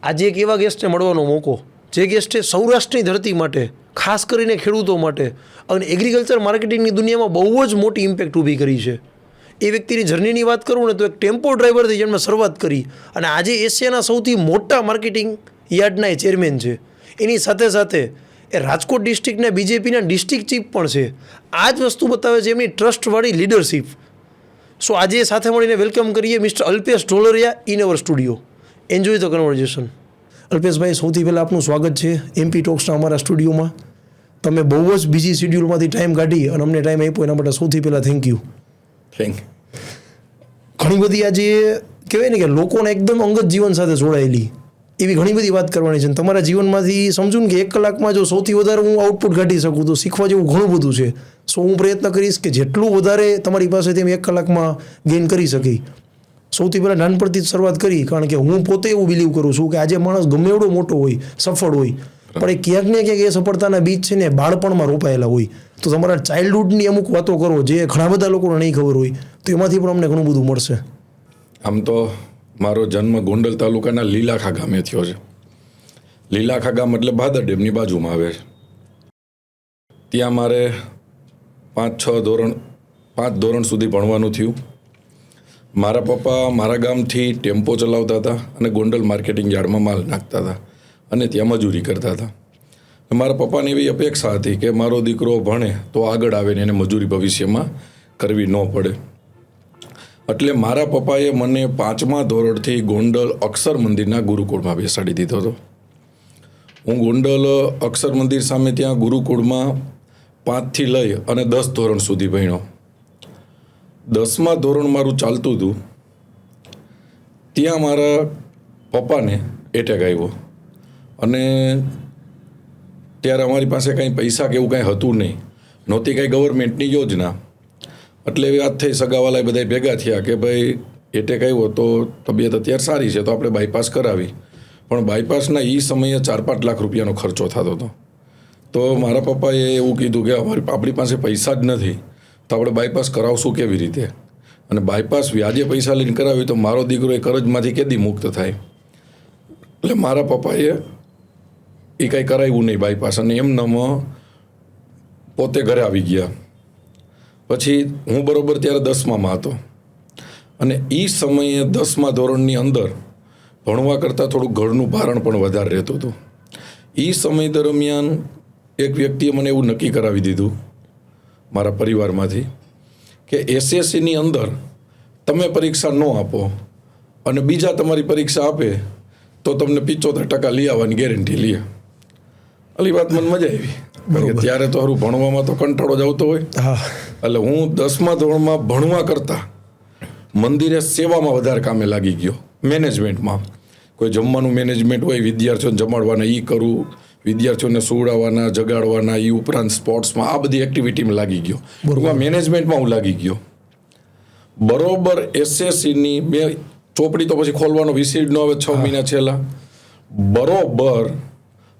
આજે એક એવા ગેસ્ટને મળવાનો મોકો, જે ગેસ્ટે સૌરાષ્ટ્રની ધરતી માટે, ખાસ કરીને ખેડૂતો માટે અને એગ્રીકલ્ચર માર્કેટિંગની દુનિયામાં બહુ જ મોટી ઇમ્પેક્ટ ઊભી કરી છે. એ વ્યક્તિની જર્નીની વાત કરું ને તો એક ટેમ્પો ડ્રાઈવરથી જેમણે શરૂઆત કરી અને આજે એશિયાના સૌથી મોટા માર્કેટિંગ યાર્ડના એ ચેરમેન છે. એની સાથે સાથે એ રાજકોટ ડિસ્ટ્રિક્ટના બીજેપીના ડિસ્ટ્રિક્ટ ચીફ પણ છે. આ જ વસ્તુ બતાવે છે એમની ટ્રસ્ટવાળી લીડરશીપ. સો આજે સાથે મળીને વેલકમ કરીએ mister Alpesh Dholariya in our studio. Enjoy the conversation. અલ્પેશભાઈ, સૌથી પહેલાં આપનું સ્વાગત છે એમપી ટોક્સના અમારા સ્ટુડિયોમાં. તમે બહુ જ બિઝી શેડ્યુલમાંથી ટાઈમ કાઢી અને અમને ટાઈમ આપ્યો એના માટે સૌથી પહેલાં થેન્ક યુ. ઘણી બધી આજે કહેવાય ને કે લોકોને એકદમ અંગત જીવન સાથે જોડાયેલી એવી ઘણી બધી વાત કરવાની છે. તમારા જીવનમાંથી સમજું ને કે 1 કલાકમાં જો સૌથી વધારે હું આઉટપુટ કાઢી શકું તો શીખવા જેવું ઘણું બધું છે. સો હું પ્રયત્ન કરીશ કે જેટલું વધારે તમારી પાસેથી 1 કલાકમાં ગેઇન કરી શકી. સૌથી પહેલાં નાનપણથી જ શરૂઆત કરી, કારણ કે હું પોતે એવું બિલીવ કરું છું કે આજે માણસ ગમે એવડો મોટો હોય, સફળ હોય, પણ એ ક્યાંક ને ક્યાંક એ સફળતાના બીજ છે ને બાળપણમાં રોપાયેલા હોય. તો તમારા ચાઇલ્ડહુડની અમુક વાતો કરો જે ઘણા બધા લોકોને નહીં ખબર હોય, તો એમાંથી પણ અમને ઘણું બધું મળશે. આમ તો મારો જન્મ ગોંડલ તાલુકાના લીલાખા ગામે થયો છે. લીલાખા ગામ એટલે ભાદર ડેમની બાજુમાં આવે છે. ત્યાં મારે 5 ધોરણ સુધી ભણવાનું થયું. મારા પપ્પા મારા ગામથી ટેમ્પો ચલાવતા હતા અને ગોંડલ માર્કેટિંગ યાર્ડમાં માલ નાખતા હતા અને ત્યાં મજૂરી કરતા હતા. મારા પપ્પાની એવી અપેક્ષા હતી કે મારો દીકરો ભણે તો આગળ આવે ને એને મજૂરી ભવિષ્યમાં કરવી ન પડે. એટલે મારા પપ્પાએ મને 5મા ધોરણથી ગોંડલ અક્ષર મંદિરના ગુરુકુળમાં બેસાડી દીધો હતો. હું ગોંડલ અક્ષર મંદિર સામે ત્યાં ગુરુકુળમાં 5થી લઈ અને 10 ધોરણ સુધી ભણ્યો. 10મા ધોરણ મારું ચાલતું હતું ત્યાં મારા પપ્પાને એટેક આવ્યો અને ત્યારે અમારી પાસે કંઈ પૈસા કે એવું કાંઈ હતું નહીં, નહોતી કાંઈ ગવર્મેન્ટની યોજના. એટલે એવી વાત થઈ, સગાવાલા બધા ભેગા થયા કે ભાઈ એટેક આવ્યો તો તબિયત અત્યારે સારી છે તો આપણે બાયપાસ કરાવી. પણ બાયપાસના એ સમયે 4-5 લાખ રૂપિયાનો ખર્ચો થતો હતો. તો મારા પપ્પાએ એવું કીધું કે આપણી પાસે પૈસા જ નથી તો આપણે બાયપાસ કરાવશું કેવી રીતે, અને બાયપાસ વ્યાજે પૈસા લઈને કરાવી તો મારો દીકરો એ કરજમાંથી કેદી મુક્ત થાય. એટલે મારા પપ્પાએ એ કાંઈ કરાવ્યું નહીં બાયપાસ, અને એમનામાં પોતે ઘરે આવી ગયા. પછી હું બરાબર ત્યારે 10મામાં હતો અને એ સમયે 10મા ધોરણની અંદર ભણવા કરતાં થોડું ઘરનું ભારણ પણ વધારે રહેતું હતું. એ સમય દરમિયાન એક વ્યક્તિએ મને એવું નક્કી કરાવી દીધું મારા પરિવારમાંથી કે એસએસસીની અંદર તમે પરીક્ષા ન આપો અને બીજા તમારી પરીક્ષા આપે તો તમને 75% લઈ આવવાની ગેરંટી લે. અલી વાત મને મજા આવી, કારણ કે ત્યારે તો સારું ભણવામાં તો કંટાળો જ આવતો હોય. એટલે હું 10મા ધોરણમાં ભણવા કરતાં મંદિરે સેવામાં વધારે કામે લાગી ગયો. મેનેજમેન્ટમાં કોઈ જમવાનું મેનેજમેન્ટ હોય, વિદ્યાર્થીઓને જમાડવાના એ કરું, વિદ્યાર્થીઓને સુવડાવવાના, જગાડવાના, એ ઉપરાંત સ્પોર્ટ્સમાં આ બધી એક્ટિવિટીમાં લાગી ગયો. મેનેજમેન્ટમાં હું લાગી ગયો. બરોબર એસએસસીની મેં ચોપડી તો પછી ખોલવાનો વિષય જ ન આવે 6 મહિના છેલ્લા. બરોબર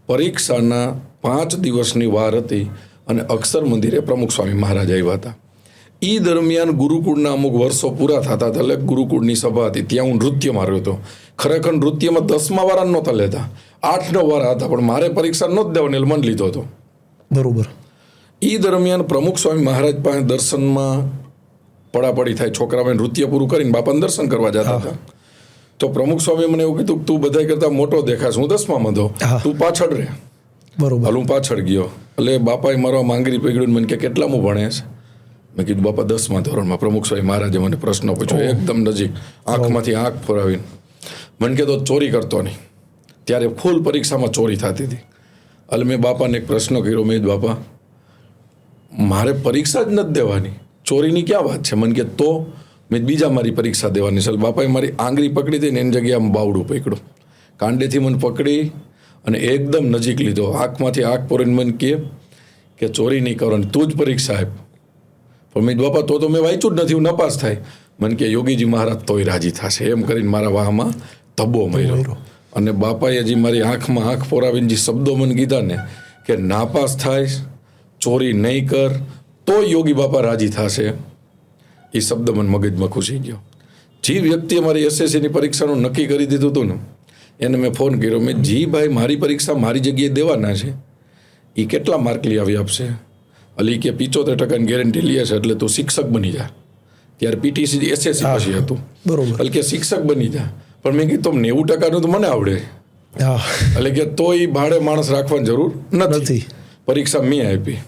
પરીક્ષાના 5 દિવસની વાર હતી અને અક્ષર મંદિરે પ્રમુખ સ્વામી મહારાજ આવ્યા હતા. એ દરમિયાન ગુરુકુળના અમુક વર્ષો પૂરા થતા હતા એટલે ગુરુકુળની સભા હતી, ત્યાં હું નૃત્ય માર્યો હતો. ખરેખર નૃત્યમાં 10મા વાળા નહોતા લેતા, 8-9 વાળા હતા, પણ મારે પરીક્ષા નહોતી દેવાની એટલે મન લીધો હતો. બરોબર. એ દરમિયાન પ્રમુખ સ્વામી મહારાજ પાસે દર્શનમાં પડાપડી થાય, છોકરાઓએ નૃત્ય પૂરું કરીને બાપાને દર્શન કરવા જતા હતા. તો પ્રમુખ સ્વામી મને એવું કીધું તું બધા કરતાં મોટો દેખાશ, હું 10મામાં હતો, તું પાછળ રહે. બરોબર. હું પાછળ ગયો એટલે બાપાએ મારો માંગરી પકડ્યું મને કે કેટલામું ભણેશ? મેં કીધું બાપા 10મા ધોરણમાં. પ્રમુખ સ્વામી મહારાજે મને પ્રશ્ન પૂછ્યો એકદમ નજીક, આંખમાંથી આંખ ફોરાવીને. મને કહેતો ચોરી કરતો નહીં, ત્યારે ફૂલ પરીક્ષામાં ચોરી થતી હતી. એટલે મેં બાપાને એક પ્રશ્ન કર્યો, મેં બાપા મારે પરીક્ષા જ નથી દેવાની, ચોરીની ક્યાં વાત છે? મને કે તો મેં બીજા મારી પરીક્ષા દેવાની છે. બાપાએ મારી આંગળી પકડી હતી ને એની જગ્યાએ આમ બાવડું પકડ્યું, કાંડેથી મને પકડી અને એકદમ નજીક લીધો, આંખમાંથી આંખ પોરીને મને કે ચોરી નહીં કરવાની, તું જ પરીક્ષા આપ. પણ મેં બાપા તો મેં વાંચ્યું જ નથી, હું નપાસ થાય. મને કે યોગીજી મહારાજ તોય રાજી થશે, એમ કરીને મારા વાહમાં ધબ્બો માર્યો. અને બાપાએ હજી મારી આંખમાં આંખ પોરાવીને જે શબ્દો મને કીધા ને કે નાપાસ થાય, ચોરી નહીં કર તો યોગી બાપા રાજી થશે, એ શબ્દ મને મગજમાં ઘૂસી ગયો. જે વ્યક્તિએ મારી એસએસસીની પરીક્ષાનું નક્કી કરી દીધું હતું ને એને મેં ફોન કર્યો, મેં જી ભાઈ મારી પરીક્ષા મારી જગ્યાએ દેવાના છે, એ કેટલા માર્ક લઈ આવી આપશે? અલી કે 75% ગેરંટી લે છે, એટલે તું શિક્ષક બની જા. ત્યારે પીટીસી એસએસસી પછી હતું. બરોબર. એટલે કે શિક્ષક બની જા. પણ મેં કીધું 90% તો મને આવડે. હા. એટલે કે તોય ભાડે માણસ રાખવાની જરૂર નથી. પરીક્ષા મેં આપી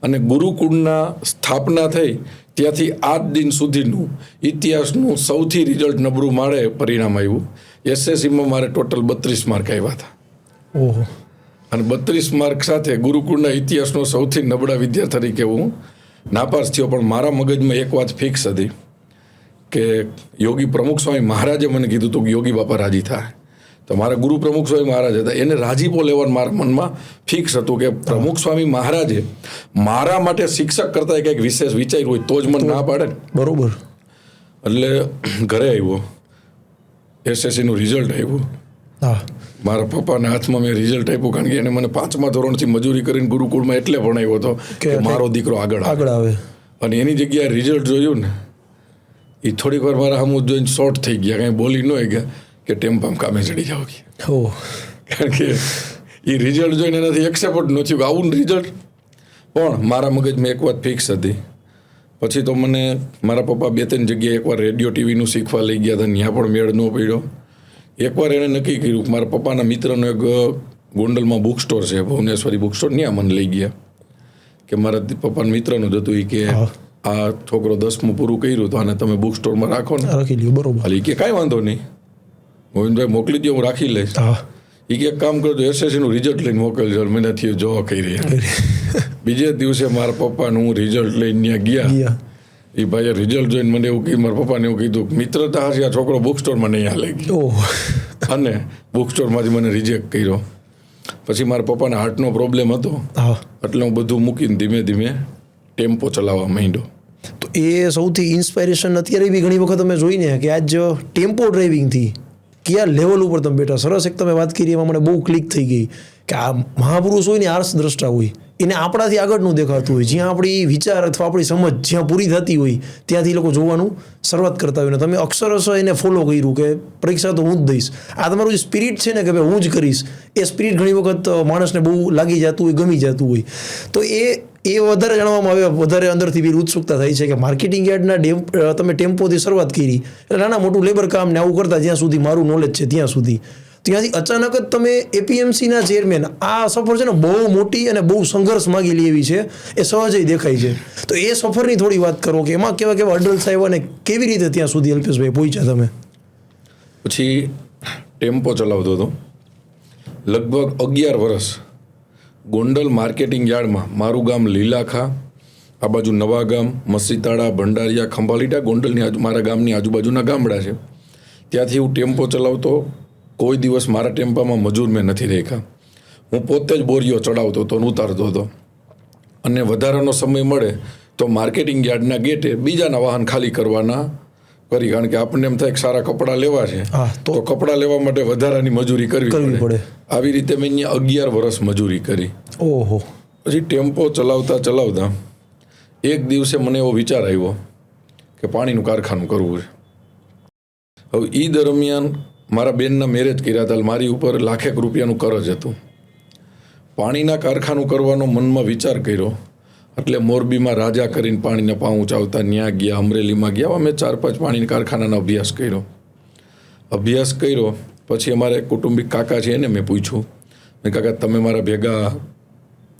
અને ગુરુકુળના સ્થાપના થઈ ત્યાંથી આજ દિન સુધીનું ઇતિહાસનું સૌથી રિઝલ્ટ નબળું મારે પરિણામ આવ્યું. એસએસસીમાં મારે ટોટલ 32 માર્ક આવ્યા હતા. ઓહો. અને 32 માર્ક સાથે ગુરુકુળના ઇતિહાસનો સૌથી નબળા વિદ્યાર્થી તરીકે હું નાપાસ થયો. પણ મારા મગજમાં એક વાત ફિક્સ હતી કે યોગી પ્રમુખ સ્વામી મહારાજે મને કીધું હતું કે યોગી બાપા રાજી થાય. તો મારા ગુરુ પ્રમુખ સ્વામી મહારાજ હતા, એને રાજીપો લેવાનું મારા મનમાં ફિક્સ હતું કે પ્રમુખ સ્વામી મહારાજે મારા માટે શિક્ષક કરતાં કંઈક વિશેષ વિચાર્યું હોય તો જ મને ના પાડે ને. બરોબર. એટલે ઘરે આવ્યો, એસએસસીનું રિઝલ્ટ આવ્યું. હા. મારા પપ્પાના હાથમાં મેં રિઝલ્ટ આપ્યું, કારણ કે એને મને 5મા ધોરણથી મજૂરી કરીને ગુરુકુળમાં એટલે ભણાવ્યો હતો કે મારો દીકરો આગળ આવે. અને એની જગ્યાએ રિઝલ્ટ જોયું ને, એ થોડીક વાર મારા સામું જોઈને શોર્ટ થઈ ગયા, કાંઈ બોલી ન ગયા કે ટેમ્પામ કામે ચડી જાવ. કારણ કે એ રિઝલ્ટ જોઈને એનાથી એક્સેપ્ટ ન થયું કે આવું રિઝલ્ટ. પણ મારા મગજમાં એક વાત ફિક્સ હતી. પછી તો મને મારા પપ્પા 2-3 જગ્યાએ એકવાર રેડિયો ટીવીનું શીખવા લઈ ગયા હતા, ત્યાં પણ મેળ ન પડ્યો. એકવાર એણે નક્કી કર્યું કે મારા પપ્પાના મિત્રનો એક ગોંડલમાં બુક સ્ટોર છે, ભુવનેશ્વરી બુક સ્ટોર, ત્યાં મને લઈ ગયા કે મારા પપ્પાના મિત્રનું જ હતું. એ કે આ છોકરો 10મું પૂરું કર્યું તો આને તમે બુક સ્ટોરમાં રાખો ને. રાખી લ્યો. બરોબર. એટલે કે કાંઈ વાંધો નહીં, ગોવિંદભાઈ મોકલી દો, હું રાખી લઈશ. એ કે એક કામ કરજો, એસએસસીનું રિઝલ્ટ લઈને મોકલજો. મહેનતથી જોવા કરી રહ્યા. બીજે દિવસે મારા પપ્પાનું હું રિઝલ્ટ લઈને ત્યાં ગયા. એ ભાઈએ રિઝલ્ટ જોઈને મને એવું કીધું, મારા પપ્પાને એવું કીધું મિત્રતા હશે, આ છોકરો બુક સ્ટોરમાં નહીં હાલે ગયો. અને બુક સ્ટોરમાંથી મને રિજેક્ટ કર્યો. પછી મારા પપ્પાના હાર્ટનો પ્રોબ્લેમ હતો, એટલે હું બધું મૂકીને ધીમે ધીમે ટેમ્પો ચલાવવા માંડ્યો. તો એ સૌથી ઇન્સ્પાયરેશન અત્યારે બી ઘણી વખત તમે જોઈને કે આજ ટેમ્પો ડ્રાઇવિંગથી કયા લેવલ ઉપર તમે બેઠા. સરસ એક તમે વાત કરી, એમાં મને બહુ ક્લિક થઈ ગઈ કે આ મહાપુરુષ હોય ને, આર્સ દ્રષ્ટા હોય, એને આપણાથી આગળનું દેખાતું હોય. જ્યાં આપણી વિચાર અથવા આપણી સમજ જ્યાં પૂરી થતી હોય ત્યાંથી લોકો જોવાનું શરૂઆત કરતા હોય. ને તમે અક્ષરશ એને ફોલો કર્યું કે પરીક્ષા તો હું જ દઈશ. આ તમારું જે સ્પિરિટ છે ને કે ભાઈ હું જ કરીશ, એ સ્પિરિટ ઘણી વખત માણસને બહુ લાગી જતું હોય, ગમી જતું હોય. તો એ વધારે જાણવામાં આવે, વધારે અંદરથી બી ઉત્સુકતા થાય છે કે માર્કેટિંગ યાર્ડના તમે ટેમ્પોથી શરૂઆત કરી, એટલે નાના મોટું લેબર કામ ને આવું કરતા જ્યાં સુધી મારું નોલેજ છે ત્યાં સુધી, ત્યાંથી અચાનક જ તમે એપીએમસીના ચેરમેન. આ સફર છે ને બહુ મોટી અને બહુ સંઘર્ષ માગેલી એવી છે, એ સહજ દેખાય છે. તો એ સફરની થોડી વાત કરો કે એમાં કેવા કેવા અડલ્ટ આવ્યા ને કેવી રીતે ત્યાં સુધી અલ્પેશભાઈ પહોંચ્યા તમે? પછી ટેમ્પો ચલાવતો હતો લગભગ 11 વર્ષ. ગોંડલ માર્કેટિંગ યાર્ડમાં મારું ગામ લીલાખા, આ બાજુ નવા ગામ, મસીતાળા, ભંડારિયા, ખંભાલીટા, ગોંડલની મારા ગામની આજુબાજુના ગામડા છે. ત્યાંથી હું ટેમ્પો ચલાવતો. કોઈ દિવસ મારા ટેમ્પામાં મજૂર મેં નથી રાખ્યા. હું પોતે જ બોરીઓ ચડાવતો હતો, ઉતારતો હતો. અને વધારાનો સમય મળે તો માર્કેટિંગ યાર્ડના ગેટે બીજાના વાહન ખાલી કરવાના કરી. કારણ કે આપણને એમ થાય કે સારા કપડાં લેવા છે તો કપડાં લેવા માટે વધારાની મજૂરી કરવી પડે. આવી રીતે મેં અહીંયા 11 વર્ષ મજૂરી કરી. ઓહો. પછી ટેમ્પો ચલાવતા ચલાવતા એક દિવસે મને એવો વિચાર આવ્યો કે પાણીનું કારખાનું કરવું છે. હવે એ દરમિયાન મારા બેનના મેરેજ કર્યા હતા, મારી ઉપર લાખેક રૂપિયાનું કરજ હતું. પાણીના કારખાનું કરવાનો મનમાં વિચાર કર્યો એટલે મોરબીમાં રાજા કરીને પાણીના પાઉચ આવતા ત્યાં ગયા, અમરેલીમાં ગયા. અમે 4-5 પાણીના કારખાનાનો અભ્યાસ કર્યો. પછી અમારા એક કુટુંબિક કાકા છે, એને મેં પૂછ્યું, મેં કાકા તમે મારા ભેગા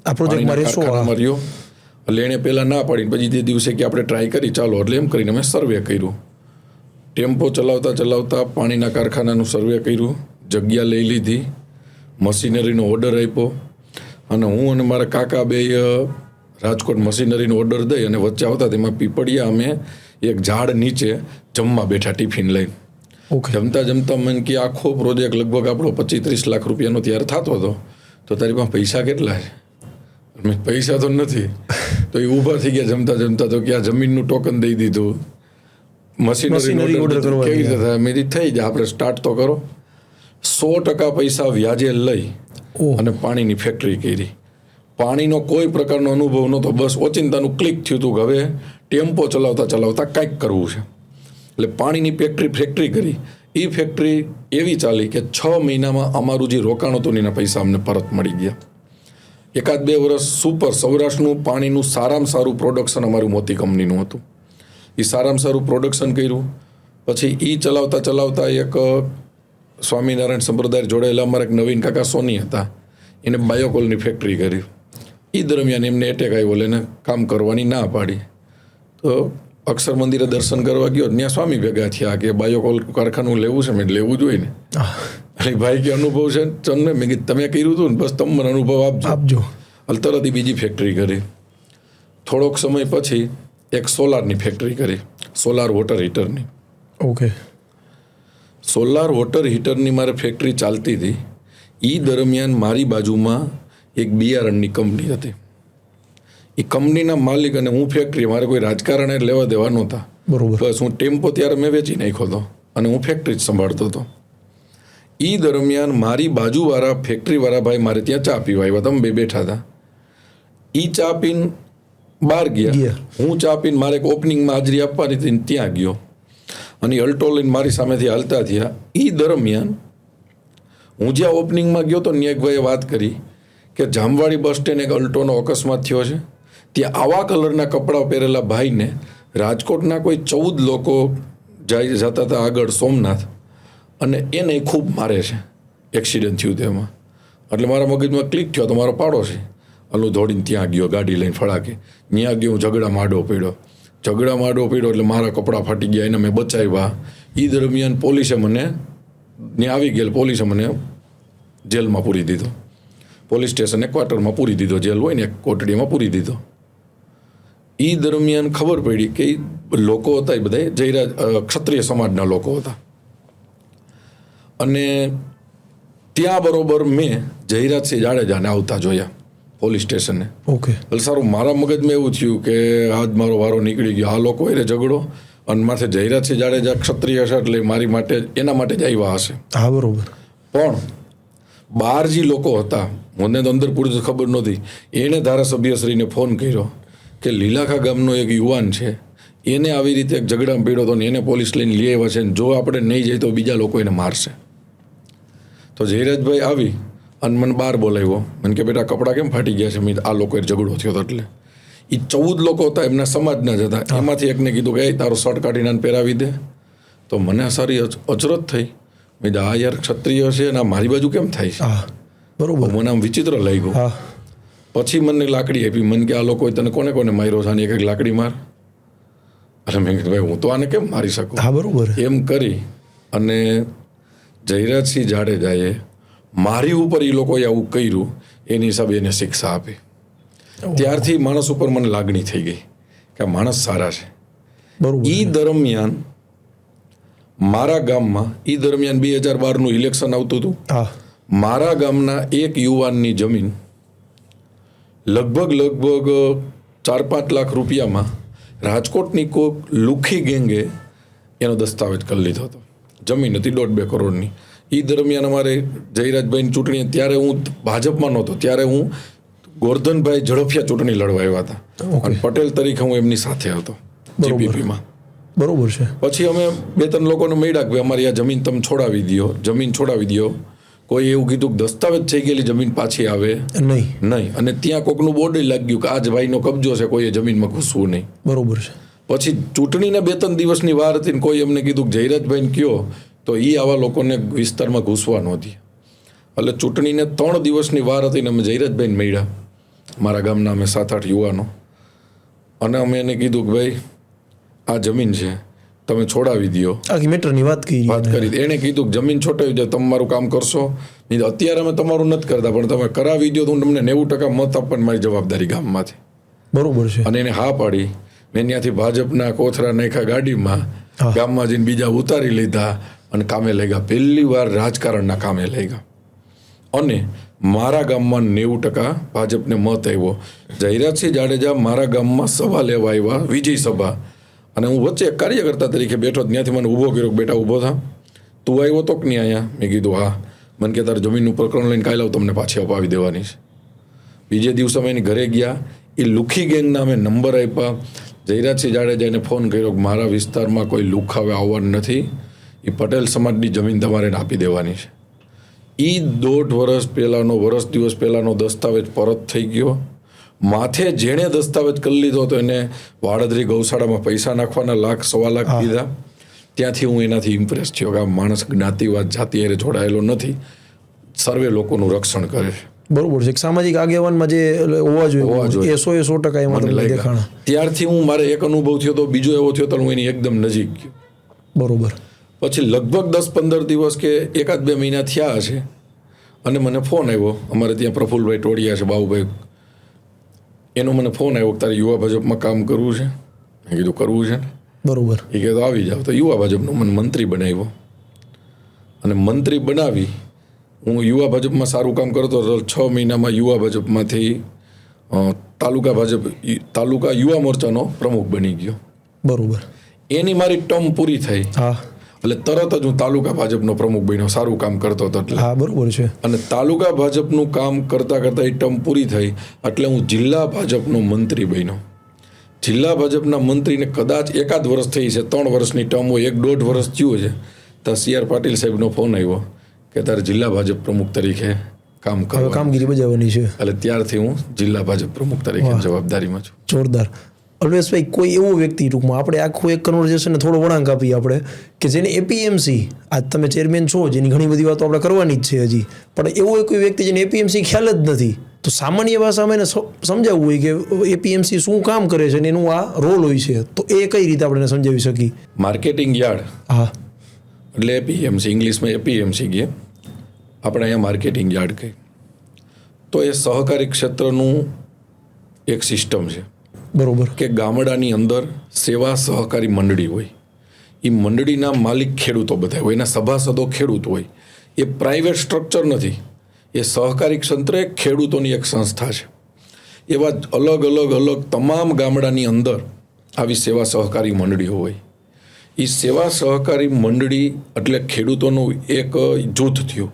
આ પ્રોજેક્ટમાં રહ્યો? એટલે એણે પહેલાં ના પાડી, પછી તે દિવસે કે આપણે ટ્રાય કરી ચાલો. એટલે એમ કરીને અમે સર્વે કર્યું. ટેમ્પો ચલાવતા ચલાવતા પાણીના કારખાનાનું સર્વે કર્યું, જગ્યા લઈ લીધી, મશીનરીનો ઓર્ડર આપ્યો. અને હું અને મારા કાકા બે રાજકોટ મશીનરીનો ઓર્ડર દઈ અને વચ્ચે આવતા તેમાં પીપળિયા અમે એક ઝાડ નીચે જમવા બેઠા ટિફિન લઈને. જમતા જમતા મને કે આખો પ્રોજેક્ટ લગભગ આપણો 25-30 લાખ રૂપિયાનો ત્યારે થતો હતો. તો તારી પાસે પૈસા કેટલા છે? મેં પૈસા તો નથી. તો એ ઊભા થઈ ગયા જમતા જમતા. તો કે આ જમીનનું ટોકન દઈ દીધું, મશીનરી ઓર્ડર કેવી રીતે થાય? મેં થઈ જાય, આપણે સ્ટાર્ટ તો કરો. 100% પૈસા વ્યાજે લઈ અને પાણીની ફેક્ટરી કરી. પાણીનો કોઈ પ્રકારનો અનુભવ નહોતો, બસ ઓચિંતાનું ક્લિક થયું હતું કે હવે ટેમ્પો ચલાવતા ચલાવતા કાંઈક કરવું છે. એટલે પાણીની ફેક્ટરી કરી. એ ફેક્ટરી એવી ચાલી કે 6 મહિનામાં અમારું જે રોકાણ હતું એના પૈસા અમને પરત મળી ગયા. 1-2 વર્ષ સુપર સૌરાષ્ટ્રનું પાણીનું સારામાં સારું પ્રોડક્શન અમારું મોતી કંપનીનું હતું. એ સારામાં સારું પ્રોડક્શન કર્યું. પછી એ ચલાવતા એક સ્વામિનારાયણ સંપ્રદાય જોડાયેલા અમારા એક નવીન કાકા સોની હતા, એને બાયોકોલની ફેક્ટરી કરી. એ દરમિયાન એમને એટેક આવ્યો, એને કામ કરવાની ના પાડી. તો અક્ષર મંદિરે દર્શન કરવા ગયો, ત્યાં સ્વામી ભેગા થયા કે બાયોકોલ કારખાનું લેવું છે. મેં લેવું જોઈએ ને. એટલે ભાઈ કે અનુભવ છે તમને. મેં કીધું તમે કર્યું હતું ને, બસ તમે મને અનુભવ આપજો. તરત બીજી ફેક્ટરી કરી. થોડોક સમય પછી એક સોલારની ફેક્ટરી કરી, સોલાર વોટર હીટરની. ઓકે. સોલાર વોટર હીટરની મારે ફેક્ટરી ચાલતી હતી. એ દરમિયાન મારી બાજુમાં એક બિયારણની કંપની હતી. એ કંપનીના માલિક અને હું ફેક્ટરી, મારે કોઈ રાજકારણ લેવા દેવા નહોતા. બરોબર. બસ હું ટેમ્પો ત્યારે મેં વેચી નાખ્યો હતો અને હું ફેક્ટરી જ સંભાળતો હતો. એ દરમિયાન મારી બાજુવાળા ફેક્ટરીવાળા ભાઈ મારે ત્યાં ચા પીવા આવ્યા. તમે બે બેઠા હતા. એ ચા પીને બહાર ગયા. હું ચા પીને મારે એક ઓપનિંગમાં હાજરી આપવાની હતી, ત્યાં ગયો અને અલ્ટો લઈને મારી સામેથી હાલતા થયા. એ દરમિયાન હું જ્યાં ઓપનિંગમાં ગયો તો ત્યાં એક ભાઈએ વાત કરી કે જામવાડી બસ સ્ટેન્ડ એક અલ્ટોનો અકસ્માત થયો છે. ત્યાં આવા કલરના કપડાં પહેરેલા ભાઈને રાજકોટના કોઈ 14 લોકો જતા હતા આગળ સોમનાથ, અને એને ખૂબ મારે છે. એક્સિડન્ટ થયું તેમાં. એટલે મારા મગજમાં ક્લિક થયો તો મારો પાડોશી અલું દોડીને ત્યાં ગયો, ગાડી લઈને ફળાકે. ત્યાં ગયો, હું ઝઘડામાં આડો પડ્યો એટલે મારા કપડાં ફાટી ગયા, એને મેં બચાવ્યા. એ દરમિયાન પોલીસે મને ત્યાં આવી ગયેલ, પોલીસે મને જેલમાં પૂરી દીધો. પોલીસ સ્ટેશને ક્વાર્ટરમાં પૂરી દીધો, જેલ હોય ને એક કોટડીમાં પૂરી દીધો. એ દરમિયાન ખબર પડી કે લોકો હતા એ બધા જયરાજ ક્ષત્રિય સમાજના લોકો હતા. અને ત્યાં બરોબર મેં જયરાજસિંહ જાડેજાને આવતા જોયા પોલીસ સ્ટેશને. ઓકે. એટલે સારું, મારા મગજમાં એવું થયું કે આજ મારો વારો નીકળી ગયો. આ લોકો એને ઝઘડો અને માથે જયરાજસિંહ જાડેજા ક્ષત્રિય છે એટલે મારી માટે, એના માટે જ આવ્યા હશે. હા, બરોબર. પણ બહાર જે લોકો હતા, મને તો અંદર પૂરી ખબર નહોતી, એણે ધારાસભ્યશ્રીને ફોન કર્યો કે લીલાખા ગામનો એક યુવાન છે, એને આવી રીતે એક ઝઘડામાં પીડ્યો હતો ને એને પોલીસ લઈને લઈ આવ્યા છે, ને જો આપણે નહીં જઈએ તો બીજા લોકો એને મારશે. તો જયરાજભાઈ આવી અને મને બહાર બોલાવ્યો. મને કે બેટા કપડાં કેમ ફાટી ગયા છે? મેં આ લોકોએ ઝઘડો થયો હતો. એટલે એ 14 લોકો હતા, એમના સમાજના જ હતા. એમાંથી એકને કીધું કે તારો શર્ટ કાઢીને પહેરાવી દે. તો મને સારી અચરત થઈ. મેં આ યાર ક્ષત્રિય છે અને મારી બાજુ કેમ થાય છે? બરોબર. મને આમ વિચિત્ર લઈ ગયું. પછી મને લાકડી આપી. મને કે આ લોકોએ તને કોને માર્યો છે? આની એક લાકડી માર. એટલે મેં કીધું ભાઈ હું તો આને કેમ મારી શકું? હા, બરોબર. એમ કરી અને જયરાજસિંહ જાડેજાએ મારી ઉપર એ લોકોએ આવું કર્યું, એની હિસાબે એને શિક્ષા આપી. ત્યારથી માણસ ઉપર મને લાગણી થઈ ગઈ કે આ માણસ સારા છે. બરોબર. એ દરમિયાન મારા ગામમાં 2012નું ઇલેક્શન આવતું હતું. મારા ગામના એક યુવાનની જમીન લગભગ 4-5 લાખ રૂપિયામાં રાજકોટની કોઈક લુખી ગેંગે એનો દસ્તાવેજ કરી લીધો હતો. જમીન હતી 1.5-2 કરોડની. એ દરમિયાન અમારે જયરાજભાઈની ચૂંટણી, ત્યારે હું ભાજપમાં નહોતો, ત્યારે હું ગોરધનભાઈ ઝડફિયા ચૂંટણી લડવા આવ્યા હતા અને પટેલ તરીકે હું એમની સાથે હતો જીપીપીમાં. બરોબર છે. પછી અમે 2-3 લોકોને મળ્યા કે અમારી આ જમીન તમે છોડાવી દો. કોઈ એવું કીધું કે દસ્તાવેજ થઈ ગયેલી જમીન પાછી આવે નહીં. અને ત્યાં કોકનું બોર્ડ લાગ્યું કે આજ ભાઈનો કબજો છે, કોઈએ જમીનમાં ઘૂસવું નહીં. બરોબર છે. પછી ચૂંટણીને 2-3 દિવસની વાર હતી ને કોઈ એમને કીધું કે જયરાજભાઈને કયો તો એ આવા લોકોને વિસ્તારમાં ઘૂસવા નહોતી. એટલે ચૂંટણીને 3 દિવસની વાર હતી ને અમે જયરાજભાઈને મળ્યા, મારા ગામના અમે 7-8 યુવાનો, અને અમે એને કીધું કે ભાઈ આ જમીન છે તમે છોડાવી દો. આખી મેટરની વાત કરી. એણે કીધું કે જમીન છોડાવી દો, તમે મારું કામ કરશો. નહીં અત્યારે અમે તમારું નથી કરતા, પણ તમે કરાવી દો તો હું તમને 90% મત આપવાની મારી જવાબદારી ગામમાંથી. બરોબર છે. અને એને હા પાડી. મેં ત્યાંથી ભાજપના કોથરા નાખ્યા ગાડીમાં, ગામમાં જઈને બીજા ઉતારી લીધા અને કામે લઈ ગયા. પહેલી વાર રાજકારણના કામે લઈ ગયા. અને મારા ગામમાં 90% ભાજપને મત આવ્યો. જયરાજસિંહ જાડેજા મારા ગામમાં સભા લેવા આવ્યા, વિજય સભા, અને હું વચ્ચે એક કાર્યકર્તા તરીકે બેઠો. ત્યાંથી મને ઊભો કર્યો, બેટા ઊભો થા, તું આવ્યો તો કે નહીં અહીંયા? મેં કીધું હા. મને કે તારે જમીનનું પ્રકરણ લઈને કાલે તમને પાછી અપાવી દેવાની છે. બીજે દિવસે અમે એની ઘરે ગયા. એ લુખી ગેંગના અમે નંબર આપ્યા. જયરાજસિંહ જાડેજાને ફોન કર્યો કે મારા વિસ્તારમાં કોઈ લુખ હવે આવવાનું નથી, એ પટેલ સમાજની જમીન તમારે આપી દેવાની છે. એ 1.5 વર્ષ પહેલાંનો દિવસ પહેલાંનો દસ્તાવેજ પરત થઈ ગયો. માથે જેણે દસ્તાવેજ કરી લીધો તો એને વાડદરી ગૌશાળામાં પૈસા નાખવાના 1.25 લાખ દીધા. ત્યાંથી હું એનાથી ઇમ્પ્રેસ થયો કે આ માણસ જ્ઞાતિવાદ જાતિ હારે જોડાયેલો નથી, સર્વે લોકોનું રક્ષણ કરે છે. બરોબર છે. સામાજિક આગેવાનમાં જે હોવા જોઈએ એ 100% એમાં તમને દેખાણા. ત્યારથી હું મારે એક અનુભવ થયો તો બીજો એવો થયો તો હું એની એકદમ નજીક ગયો. બરોબર. પછી લગભગ 10-15 દિવસ કે 1-2 મહિના થયા હશે અને મને ફોન આવ્યો. અમારે ત્યાં પ્રફુલભાઈ ટોળિયા છે, બાબુભાઈ, એનો મને ફોન આવ્યો કે તારે યુવા ભાજપમાં કામ કરવું છે. મેં કીધું કરવું છે ને. બરોબર. એ કહે તો આવી જાવ. તો યુવા ભાજપનો મને મંત્રી બનાવ્યો અને મંત્રી બનાવી હું યુવા ભાજપમાં સારું કામ કરતો હતો. 6 મહિનામાં યુવા ભાજપમાંથી તાલુકા યુવા મોરચાનો પ્રમુખ બની ગયો. બરોબર. એની મારી ટર્મ પૂરી થઈ. હા. એટલે તરત જ હું તાલુકા ભાજપનો પ્રમુખ બન્યો. સારું કામ કરતો હતો એટલે. હા, બરોબર છે. અને તાલુકા ભાજપનું કામ કરતાં કરતાં એ ટર્મ પૂરી થઈ એટલે હું જિલ્લા ભાજપનો મંત્રી બન્યો. જિલ્લા ભાજપના મંત્રીને કદાચ 1 વર્ષ થઈ છે, 3 વર્ષની ટર્મ હોય, 1-1.5 વર્ષ થયું છે, તો CR પાટીલ સાહેબનો ફોન આવ્યો કે તારે જિલ્લા ભાજપ પ્રમુખ તરીકે કામ કરવાનું, કામગીરી બજાવવાની છે. એટલે ત્યારથી હું જિલ્લા ભાજપ પ્રમુખ તરીકે જવાબદારીમાં છું. જોરદાર. અલ્વેશભાઈ, કોઈ એવો વ્યક્તિ, ટૂંકમાં આપણે આખું એક કન્વર્ઝેશનને થોડો વળાંક આપીએ આપણે, કે જેને APMC, આજ તમે ચેરમેન છો, જેની ઘણી બધી વાતો આપણે કરવાની જ છે હજી, પણ એવો કોઈ વ્યક્તિ જેને APMC ખ્યાલ જ નથી, તો સામાન્ય ભાષામાં એને સમજાવવું હોય કે APMC શું કામ કરે છે અને એનું આ રોલ હોય છે, તો એ કઈ રીતે આપણે સમજાવી શકીએ? માર્કેટિંગ યાર્ડ, હા, એટલે APMC, ઇંગ્લિશમાં APMC કહે, આપણે અહીંયા માર્કેટિંગ યાર્ડ કહે. તો એ સહકારી ક્ષેત્રનું એક સિસ્ટમ છે. બરોબર. કે ગામડાની અંદર સેવા સહકારી મંડળી હોય, એ મંડળીના માલિક ખેડૂતો બધા હોય, એના સભાસદો ખેડૂત હોય. એ પ્રાઇવેટ સ્ટ્રક્ચર નથી, એ સહકારી ક્ષેત્રે ખેડૂતોની એક સંસ્થા છે. એવા અલગ તમામ ગામડાની અંદર આવી સેવા સહકારી મંડળીઓ હોય. એ સેવા સહકારી મંડળી એટલે ખેડૂતોનું એક જૂથ થયું.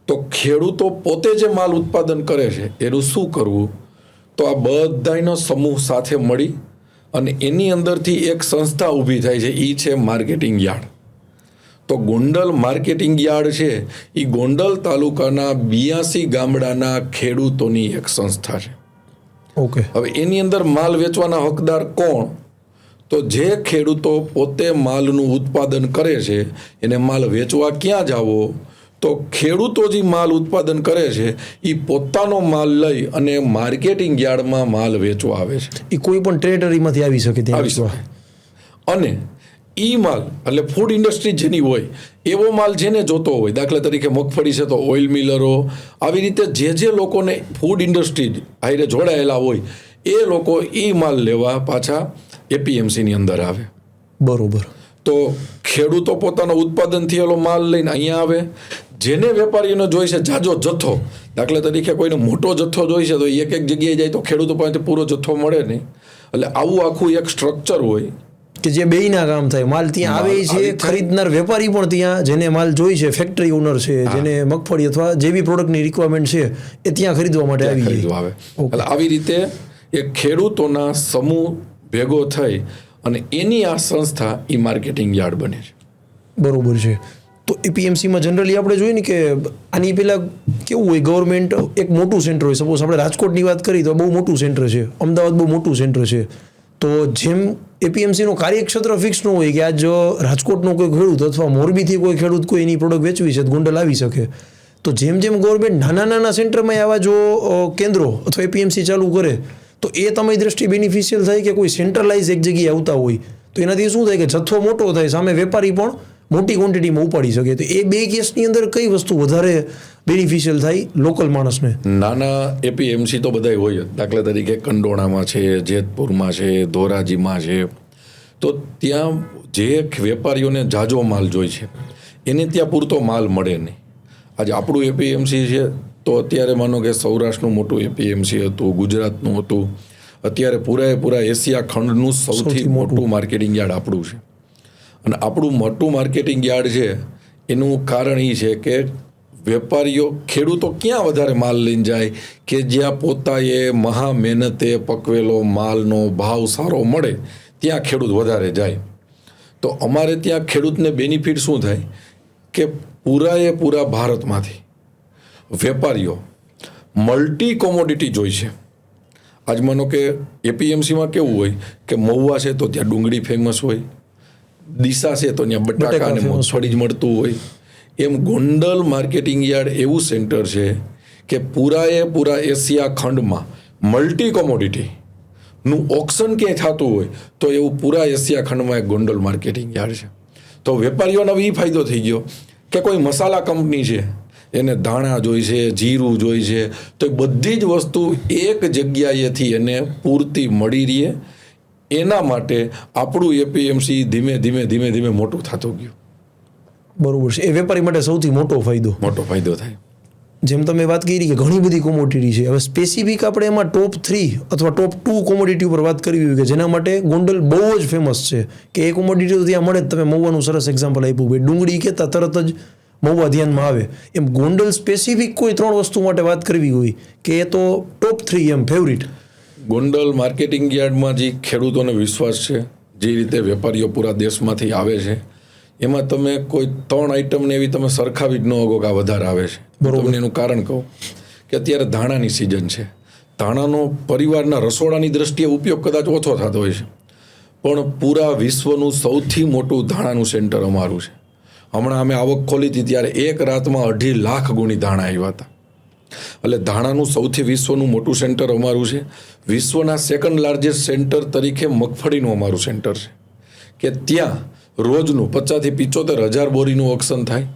તો ખેડૂતો પોતે જે માલ ઉત્પાદન કરે છે એનું શું કરવું, તો આ બધાનો સમૂહ સાથે મળી અને એની અંદરથી એક સંસ્થા ઊભી થાય છે, એ છે માર્કેટિંગ યાર્ડ. તો ગોંડલ માર્કેટિંગ યાર્ડ છે એ ગોંડલ તાલુકાના 82 ગામડાના ખેડૂતોની એક સંસ્થા છે. ઓકે. હવે એની અંદર માલ વેચવાના હકદાર કોણ? તો જે ખેડૂતો પોતે માલનું ઉત્પાદન કરે છે એને માલ વેચવા ક્યાં જાવો? તો ખેડૂતો જે માલ ઉત્પાદન કરે છે એ પોતાનો માલ લઈ અને માર્કેટિંગ યાર્ડમાં માલ વેચવા આવે છે. એ કોઈ પણ ટેરેટરીમાંથી આવી શકે ત્યાં આવી શકે. અને એ માલ એટલે ફૂડ ઇન્ડસ્ટ્રી જેની હોય એવો માલ જેને જોતો હોય, દાખલા તરીકે મગફળી છે તો ઓઇલ મિલરો, આવી રીતે જે લોકોને ફૂડ ઇન્ડસ્ટ્રી હારે જોડાયેલા હોય એ લોકો એ માલ લેવા પાછા APMCની અંદર આવે. બરોબર. તો ખેડૂતો પોતાનો ઉત્પાદન થયેલો માલ લઈને અહીંયા આવે. જેને વેપારીઓને જોઈશે જાજો જથ્થો, દાખલા તરીકે કોઈને મોટો જથ્થો જોઈશે તો એક જગ્યાએ જાય તો ખેડૂતો પાસે પૂરો જથ્થો મળે નહીં. એટલે આવું આખું એક સ્ટ્રક્ચર હોય કે જે બેયના કામ થાય. માલ ત્યાં આવે છે, ખરીદનાર વેપારી પણ ત્યાં, જેને માલ જોઈ છે, ફેક્ટરી ઓનર છે, જેને મગફળી અથવા જે બી પ્રોડક્ટની રિક્વાયરમેન્ટ છે એ ત્યાં ખરીદવા માટે આવી આવે. એટલે આવી રીતે એક ખેડૂતોના સમૂહ ભેગો થઈ અને એની આ સંસ્થા એ માર્કેટિંગ યાર્ડ બને છે. બરોબર છે. તો APMCમાં જનરલી આપણે જોઈએ ને કે આની પહેલાં કેવું હોય, ગવર્મેન્ટ એક મોટું સેન્ટર હોય. સપોઝ આપણે રાજકોટની વાત કરીએ તો બહુ મોટું સેન્ટર છે, અમદાવાદ બહુ મોટું સેન્ટર છે. તો જેમ APMCનું કાર્યક્ષેત્ર ફિક્સ ન હોય કે આજ રાજકોટનો કોઈ ખેડૂત અથવા મોરબીથી કોઈ ખેડૂત કોઈ એની પ્રોડક્ટ વેચવી છે તો ગોંડલ આવી શકે. તો જેમ ગવર્મેન્ટ નાના સેન્ટરમાં આવા જો કેન્દ્રો અથવા APMC ચાલુ કરે તો એ તમારી દ્રષ્ટિએ બેનિફિશિયલ થાય કે કોઈ સેન્ટ્રલાઇઝ એક જગ્યાએ આવતા હોય તો એનાથી શું થાય કે જથ્થો મોટો થાય, સામે વેપારી પણ મોટી ક્વોન્ટિટીમાં ઉપાડી શકે. તો એ બે કેસની અંદર કઈ વસ્તુ વધારે બેનિફિશિયલ થાય લોકલ માણસને? નાના APMC તો બધા હોય જ. દાખલા તરીકે કંડોણામાં છે, જેતપુરમાં છે, ધોરાજીમાં છે. તો ત્યાં જે વેપારીઓને જાજો માલ જોઈ છે એને ત્યાં પૂરતો માલ મળે નહીં. આજે આપણું APMC છે તો અત્યારે માનો કે સૌરાષ્ટ્રનું મોટું APMC હતું, ગુજરાતનું હતું, અત્યારે પૂરા એશિયા ખંડનું સૌથી મોટું માર્કેટિંગ યાર્ડ આપણું છે. અને આપણું મોટું માર્કેટિંગ યાર્ડ છે એનું કારણ એ છે કે વેપારીઓ, ખેડૂતો ક્યાં વધારે માલ લઈને જાય કે જ્યાં પોતાએ મહા મહેનતે પકવેલો માલનો ભાવ સારો મળે ત્યાં ખેડૂત વધારે જાય. તો તો અમારે ત્યાં ખેડૂતને બેનિફિટ શું થાય કે પૂરા ભારતમાંથી વેપારીઓ મલ્ટી કોમોડિટી જોઈ છે. આજ માનો કે એપીએમસીમાં કેવું હોય કે મહુવા છે તો ત્યાં ડુંગળી ફેમસ હોય, ડીસા છે તો ત્યાં બટાકા અને મગફળી જ મળતું હોય. એમ ગોંડલ માર્કેટિંગ યાર્ડ એવું સેન્ટર છે કે પૂરા એશિયા ખંડમાં મલ્ટી કોમોડિટીનું ઓક્શન ક્યાંય થતું હોય તો એવું પૂરા એશિયા ખંડમાં એક ગોંડલ માર્કેટિંગ યાર્ડ છે. તો વેપારીઓનો એ ફાયદો થઈ ગયો કે કોઈ મસાલા કંપની છે એને ધાણા જોઈ છે, જીરું જોઈ છે, તો એ બધી જ વસ્તુ એક જગ્યાએથી એને પૂરતી મળી રહે. એના માટે આપણું એપીએમસી ધીમે ધીમે મોટું થતું ગયું. બરોબર છે. એ વેપારી માટે સૌથી મોટો ફાયદો થાય. જેમ તમે વાત કરી કે ઘણી બધી કોમોડિટી છે, હવે સ્પેસિફિક આપણે એમાં ટોપ 3 અથવા ટોપ 2 કોમોડિટી ઉપર વાત કરવી હોય કે જેના માટે ગોંડલ બહુ જ ફેમસ છે કે એ કોમોડિટી તો ત્યાં મળે જ. તમે મહુવાનું સરસ એક્ઝામ્પલ આપ્યું ભાઈ, ડુંગળી કહેતા તરત જ મહુવા ધ્યાનમાં આવે. એમ ગોંડલ સ્પેસિફિક કોઈ 3 વસ્તુ માટે વાત કરવી હોય કે એ તો ટોપ 3 એમ ફેવરિટ. ગોંડલ માર્કેટિંગ યાર્ડમાં જે ખેડૂતોને વિશ્વાસ છે, જે રીતે વેપારીઓ પૂરા દેશમાંથી આવે છે, એમાં તમે કોઈ 3 આઈટમને એવી તમે સરખાવી જ ન હોગો કે આ વધારે આવે છે. તમને એનું કારણ કહું કે અત્યારે ધાણાની સિઝન છે. ધાણાનો પરિવારના રસોડાની દ્રષ્ટિએ ઉપયોગ કદાચ ઓછો થતો હોય છે, પણ પૂરા વિશ્વનું સૌથી મોટું ધાણાનું સેન્ટર અમારું છે. હમણાં અમે આવક ખોલી હતી ત્યારે એક રાતમાં 2.5 લાખ ગુણી ધાણા આવ્યા હતા. એટલે ધાણાનું સૌથી વિશ્વનું મોટું સેન્ટર અમારું છે. વિશ્વના સેકન્ડ લાર્જેસ્ટ સેન્ટર તરીકે મગફળીનું અમારું સેન્ટર છે કે ત્યાં રોજનું 50,000 થી 75,000 બોરીનું ઓક્શન થાય.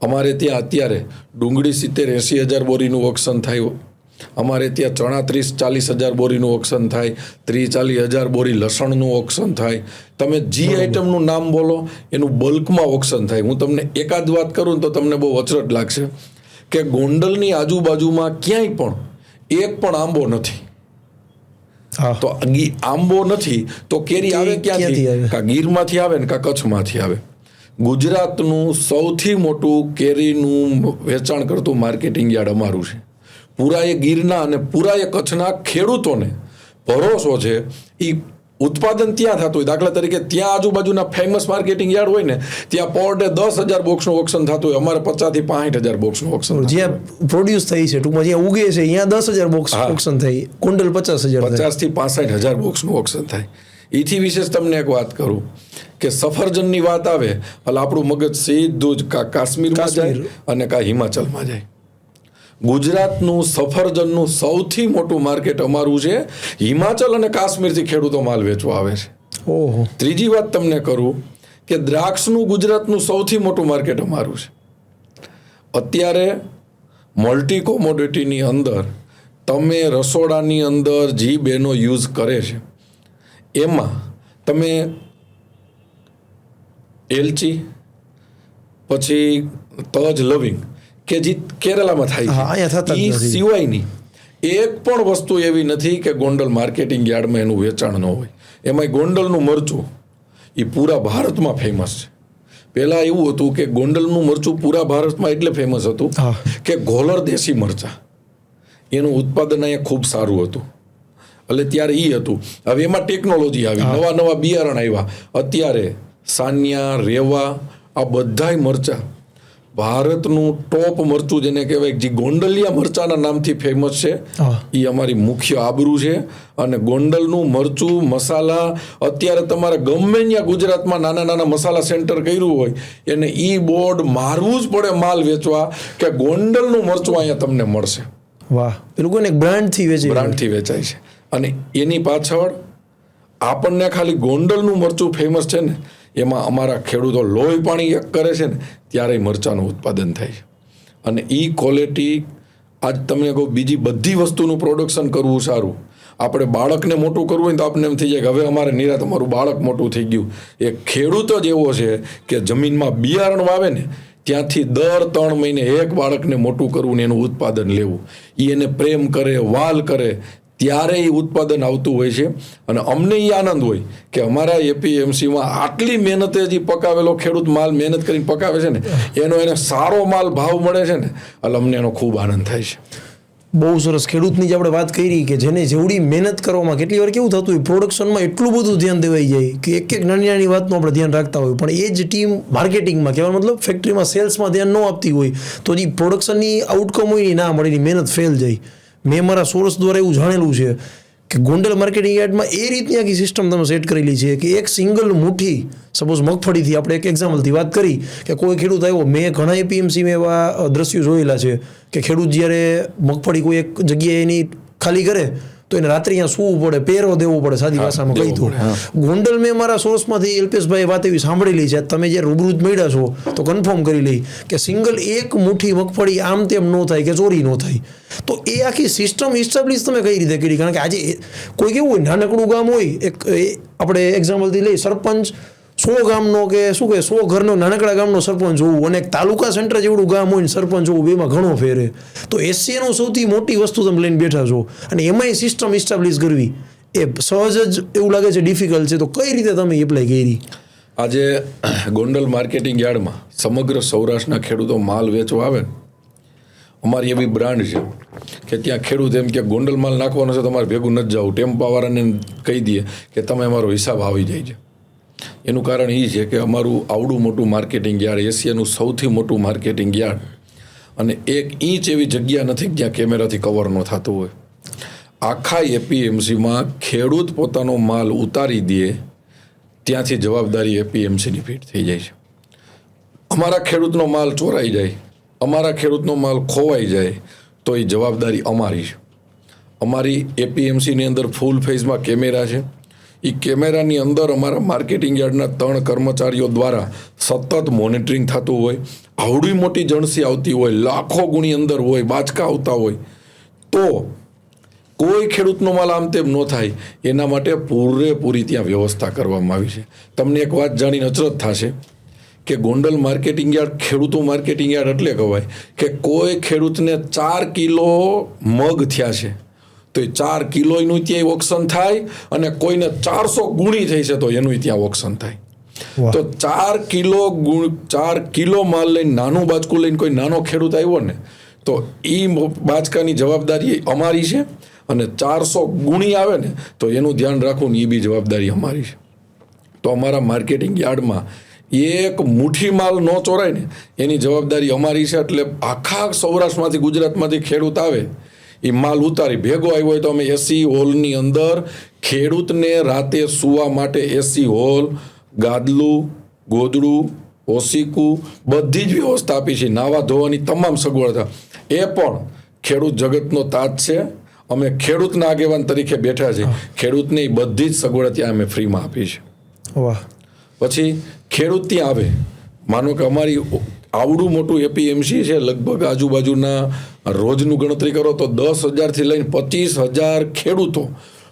અમારે ત્યાં અત્યારે ડુંગળી 70,000-80,000 બોરીનું ઓક્શન થાય. અમારે ત્યાં ચણા 30,000-40,000 બોરીનું ઓક્શન થાય. 30,000-40,000 બોરી લસણનું ઓક્શન થાય. તમે જી આઈટમનું નામ બોલો એનું બલ્કમાં ઓક્શન થાય. હું તમને એકાદ વાત કરું તો તમને બહુ અચરજ લાગશે કે ગોંડલની આજુબાજુમાં ક્યાંય પણ એક પણ આંબો નથી. તો આંબો નથી તો કેરી આવે ક્યાંથી? કા ગીરમાંથી આવે ને કા કચ્છમાંથી આવે. ગુજરાતનું સૌથી મોટું કેરીનું વેચાણ કરતું માર્કેટિંગ યાર્ડ અમારું છે. પૂરા એ ગીરના અને પૂરા એ કચ્છના ખેડૂતોને ભરોસો છે. એ ઉત્પાદન ત્યાં થતું હોય. દાખલા તરીકે ત્યાં આજુબાજુના ફેમસ માર્કેટિંગ યાર્ડ હોય ને ત્યાં પર ડે 10,000 બોક્સનું ઓક્શન થતું હોય. અમારે 50,000 થી 65,000 બોક્સનું ઓક્શન. જ્યાં પ્રોડ્યુસ થઈ છે ટૂંકમાં જ્યાં ઉગે છે ત્યાં 10,000 બોક્સ ઓક્શન થાય. ગોંડલ 50,000 થી 65,000 બોક્સનું ઓક્શન થાય. એથી વિશેષ તમને એક વાત કરું કે સફરજનની વાત આવે એટલે આપણું મગજ સીધું જ કાશ્મીરમાં જાય અને કા હિમાચલમાં જાય. ગુજરાતનું સફરજનનું સૌથી મોટું માર્કેટ અમારું છે. હિમાચલ અને કાશ્મીરથી ખેડૂતો માલ વેચવા આવે છે. ઓહો. ત્રીજી વાત તમને કરું કે દ્રાક્ષનું ગુજરાતનું સૌથી મોટું માર્કેટ અમારું છે. અત્યારે મલ્ટી કોમોડિટીની અંદર તમે રસોડાની અંદર જે બેનો યુઝ કરે છે એમાં તમે એલચી પછી તજ લવિંગ કે જે કેરલામાં થાય છે એ સિવાયની એક પણ વસ્તુ એવી નથી કે ગોંડલ માર્કેટિંગ યાર્ડમાં એનું વેચાણ ન હોય. એમાં ગોંડલનું મરચું એ પૂરા ભારતમાં ફેમસ છે. પહેલાં એવું હતું કે ગોંડલનું મરચું પૂરા ભારતમાં એટલે ફેમસ હતું કે ગોલર દેશી મરચાં એનું ઉત્પાદન અહીંયા ખૂબ સારું હતું. એટલે ત્યારે એ હતું. હવે એમાં ટેકનોલોજી આવી, નવા બિયારણ આવ્યા. અત્યારે સાનિયા, રેવા આ બધાય મરચાં ભારતનું ટોપ મરચું જેને કહેવાય જે ગોંડલિયા મરચાના નામથી ફેમસ છે એ અમારી મુખ્ય આબરૂ છે. અને ગોંડલનું મરચું મસાલા અત્યારે તમારે ગમે ત્યાં ગુજરાતમાં નાના મસાલા સેન્ટર કર્યું હોય એને ઈ બોર્ડ મારવું જ પડે માલ વેચવા કે ગોંડલનું મરચું અહીંયા તમને મળશે. વાહ. પેલું કોઈને બ્રાન્ડથી વેચાય છે. અને એની પાછળ આપણને ખાલી ગોંડલનું મરચું ફેમસ છે ને એમાં અમારા ખેડૂતો લોહી પાણી એક કરે છે ને ત્યારે મરચાંનું ઉત્પાદન થાય છે. અને એ ક્વોલિટી આજ તમને કહું બીજી બધી વસ્તુનું પ્રોડક્શન કરવું સારું. આપણે બાળકને મોટું કરવું હોય તો આપણને એમ થઈ જાય કે હવે અમારે નિરાત અમારું બાળક મોટું થઈ ગયું. એ ખેડૂત જ એવો છે કે જમીનમાં બિયારણ વાવે ને ત્યાંથી દર 3 મહિને એક બાળકને મોટું કરવું ને એનું ઉત્પાદન લેવું. એ એને પ્રેમ કરે, વાલ કરે ત્યારે એ ઉત્પાદન આવતું હોય છે. અને અમને એ આનંદ હોય કે અમારા એપીએમસીમાં આટલી મહેનતે જે પકાવેલો ખેડૂત માલ મહેનત કરીને પકાવે છે ને એને સારો માલ ભાવ મળે છે ને એટલે અમને એનો ખૂબ આનંદ થાય છે. બહુ સરસ. ખેડૂતની જે આપણે વાત કરી કે જેને જેવડી મહેનત કરવામાં કેટલી વાર કેવું થતું હોય પ્રોડક્શનમાં એટલું બધું ધ્યાન દેવાઈ જાય કે એક નાની નાની વાતનું આપણે ધ્યાન રાખતા હોય, પણ એ જ ટીમ માર્કેટિંગમાં કહેવાનો મતલબ ફેક્ટરીમાં સેલ્સમાં ધ્યાન ન આપતી હોય તો જે પ્રોડક્શનની આઉટકમ હોય એ ના મળે, એની મહેનત ફેલ જાય. મેં મારા સોર્સ દ્વારા એવું જાણેલું છે કે ગોંડલ માર્કેટિંગ યાર્ડમાં એ રીતની આખી સિસ્ટમ તમે સેટ કરેલી છે કે એક સિંગલ મુઠ્ઠી સપોઝ મગફળીથી આપણે એક એક્ઝામ્પલથી વાત કરી કે કોઈ ખેડૂત આવ્યો, મેં ઘણા એપીએમસીમાં એવા દ્રશ્યો જોયેલા છે કે ખેડૂત જ્યારે મગફળી કોઈ એક જગ્યાએ એની ખાલી કરે તો એને રાત્રે અહીંયા સૂવું પડે, પહેરો દેવો પડે, સાદી ભાષામાં કહી દઉં. ગોંડલ મેં મારા સોર્સમાંથી અલ્પેશભાઈ વાત એવી સાંભળેલી છે, તમે જે રૂબરૂ જ મળ્યા છો તો કન્ફર્મ કરી લઈ કે સિંગલ એક મુઠ્ઠી મગફળી આમ તેમ ન થાય કે ચોરી ન થાય. તો એ આખી સિસ્ટમ ઇસ્ટાબ્લિશ તમે કઈ રીતે કરી? કારણ કે આજે કોઈ કેવું હોય નાનકડું ગામ હોય, એક આપણે એક્ઝામ્પલથી લઈ સરપંચ 100 ગામનો કે શું કે 100 ઘરનો નાનકડા ગામનો સરપંચ હોવું અને એક તાલુકા સેન્ટર જેવડું ગામ હોય ને સરપંચ હોવું, બેમાં ઘણો ફેરે. તો એશિયાનું સૌથી મોટી વસ્તુ તમે લઈને બેઠા છો અને એમાંય સિસ્ટમ ઇસ્ટાબ્લિશ કરવી એ સહજ જ એવું લાગે છે ડિફિકલ્ટ છે. તો કઈ રીતે તમે એપ્લાય કરી? આજે ગોંડલ માર્કેટિંગ યાર્ડમાં સમગ્ર સૌરાષ્ટ્રના ખેડૂતો માલ વેચવા આવે ને, અમારી એવી બ્રાન્ડ છે કે ત્યાં ખેડૂત એમ કે ગોંડલ માલ નાખવાનો છે તમારે ભેગું નથી જવું, ટેમ્પાવાળાને કહી દઈએ કે તમે અમારો હિસાબ આવી જાય છે. એનું કારણ એ છે કે અમારું આવડું મોટું માર્કેટિંગ યાર્ડ, એશિયાનું સૌથી મોટું માર્કેટિંગ યાર્ડ, અને 1 ઇંચ એવી જગ્યા નથી જ્યાં કેમેરાથી કવર ન થતું હોય. આખા એપીએમસીમાં ખેડૂત પોતાનો માલ ઉતારી દે ત્યાંથી જવાબદારી એપીએમસીની ફીટ થઈ જાય છે. અમારા ખેડૂતનો માલ ચોરાઈ જાય, અમારા ખેડૂતનો માલ ખોવાઈ જાય તો એ જવાબદારી અમારી છે. અમારી એપીએમસીની અંદર ફૂલ ફેઝમાં કેમેરા છે. એ કેમેરાની અંદર અમારા માર્કેટિંગ યાર્ડના 3 કર્મચારીઓ દ્વારા સતત મોનિટરિંગ થતું હોય. આવડી મોટી જણસી આવતી હોય, લાખો ગુણી અંદર હોય, બાચકા આવતા હોય, તો કોઈ ખેડૂતનો માલ આમ તેમ ન થાય એના માટે પૂરેપૂરી ત્યાં વ્યવસ્થા કરવામાં આવી છે. તમને એક વાત જાણીને અચરજ થશે કે ગોંડલ માર્કેટિંગ યાર્ડ ખેડૂતો માર્કેટિંગ યાર્ડ એટલે કહેવાય કે કોઈ ખેડૂતને 4 કિલો મગ થયા છે તો એ 4 કિલોનું ત્યાં ઓક્શન થાય, અને કોઈને 400 ગુણી થઈ છે તો એનું ત્યાં ઓક્શન થાય. તો 4 કિલો માલ લઈને નાનું બાચકું લઈને કોઈ નાનો ખેડૂત આવ્યો ને તો એ બાચકાની જવાબદારી અમારી છે, અને 400 ગુણી આવે ને તો એનું ધ્યાન રાખવું ને એ બી જવાબદારી અમારી છે. તો અમારા માર્કેટિંગ યાર્ડમાં એક મુઠ્ઠી માલ ન ચોરાય ને એની જવાબદારી અમારી છે. એટલે આખા સૌરાષ્ટ્રમાંથી ગુજરાતમાંથી ખેડૂત આવે એ માલ ઉતારી ભેગો આવ્યો હોય તો અમે એસી હોલની અંદર ખેડૂતને રાતે સૂવા માટે એસી હોલ, ગાદલું, ગોદડું, ઓશીકું બધી જ વ્યવસ્થા આપી છે. નાવા ધોવાની તમામ સગવડતા એ પણ ખેડૂત જગતનો તાજ છે. અમે ખેડૂતના આગેવાન તરીકે બેઠા છે. ખેડૂતને એ બધી જ સગવડ ત્યાં અમે ફ્રીમાં આપી છે. વાહ. પછી ખેડૂત ત્યાં આવે, માનો કે અમારી આવડું મોટું એપીએમસી છે, લગભગ આજુબાજુના રોજનું ગણતરી કરો તો 10,000થી લઈને 25,000 ખેડૂતો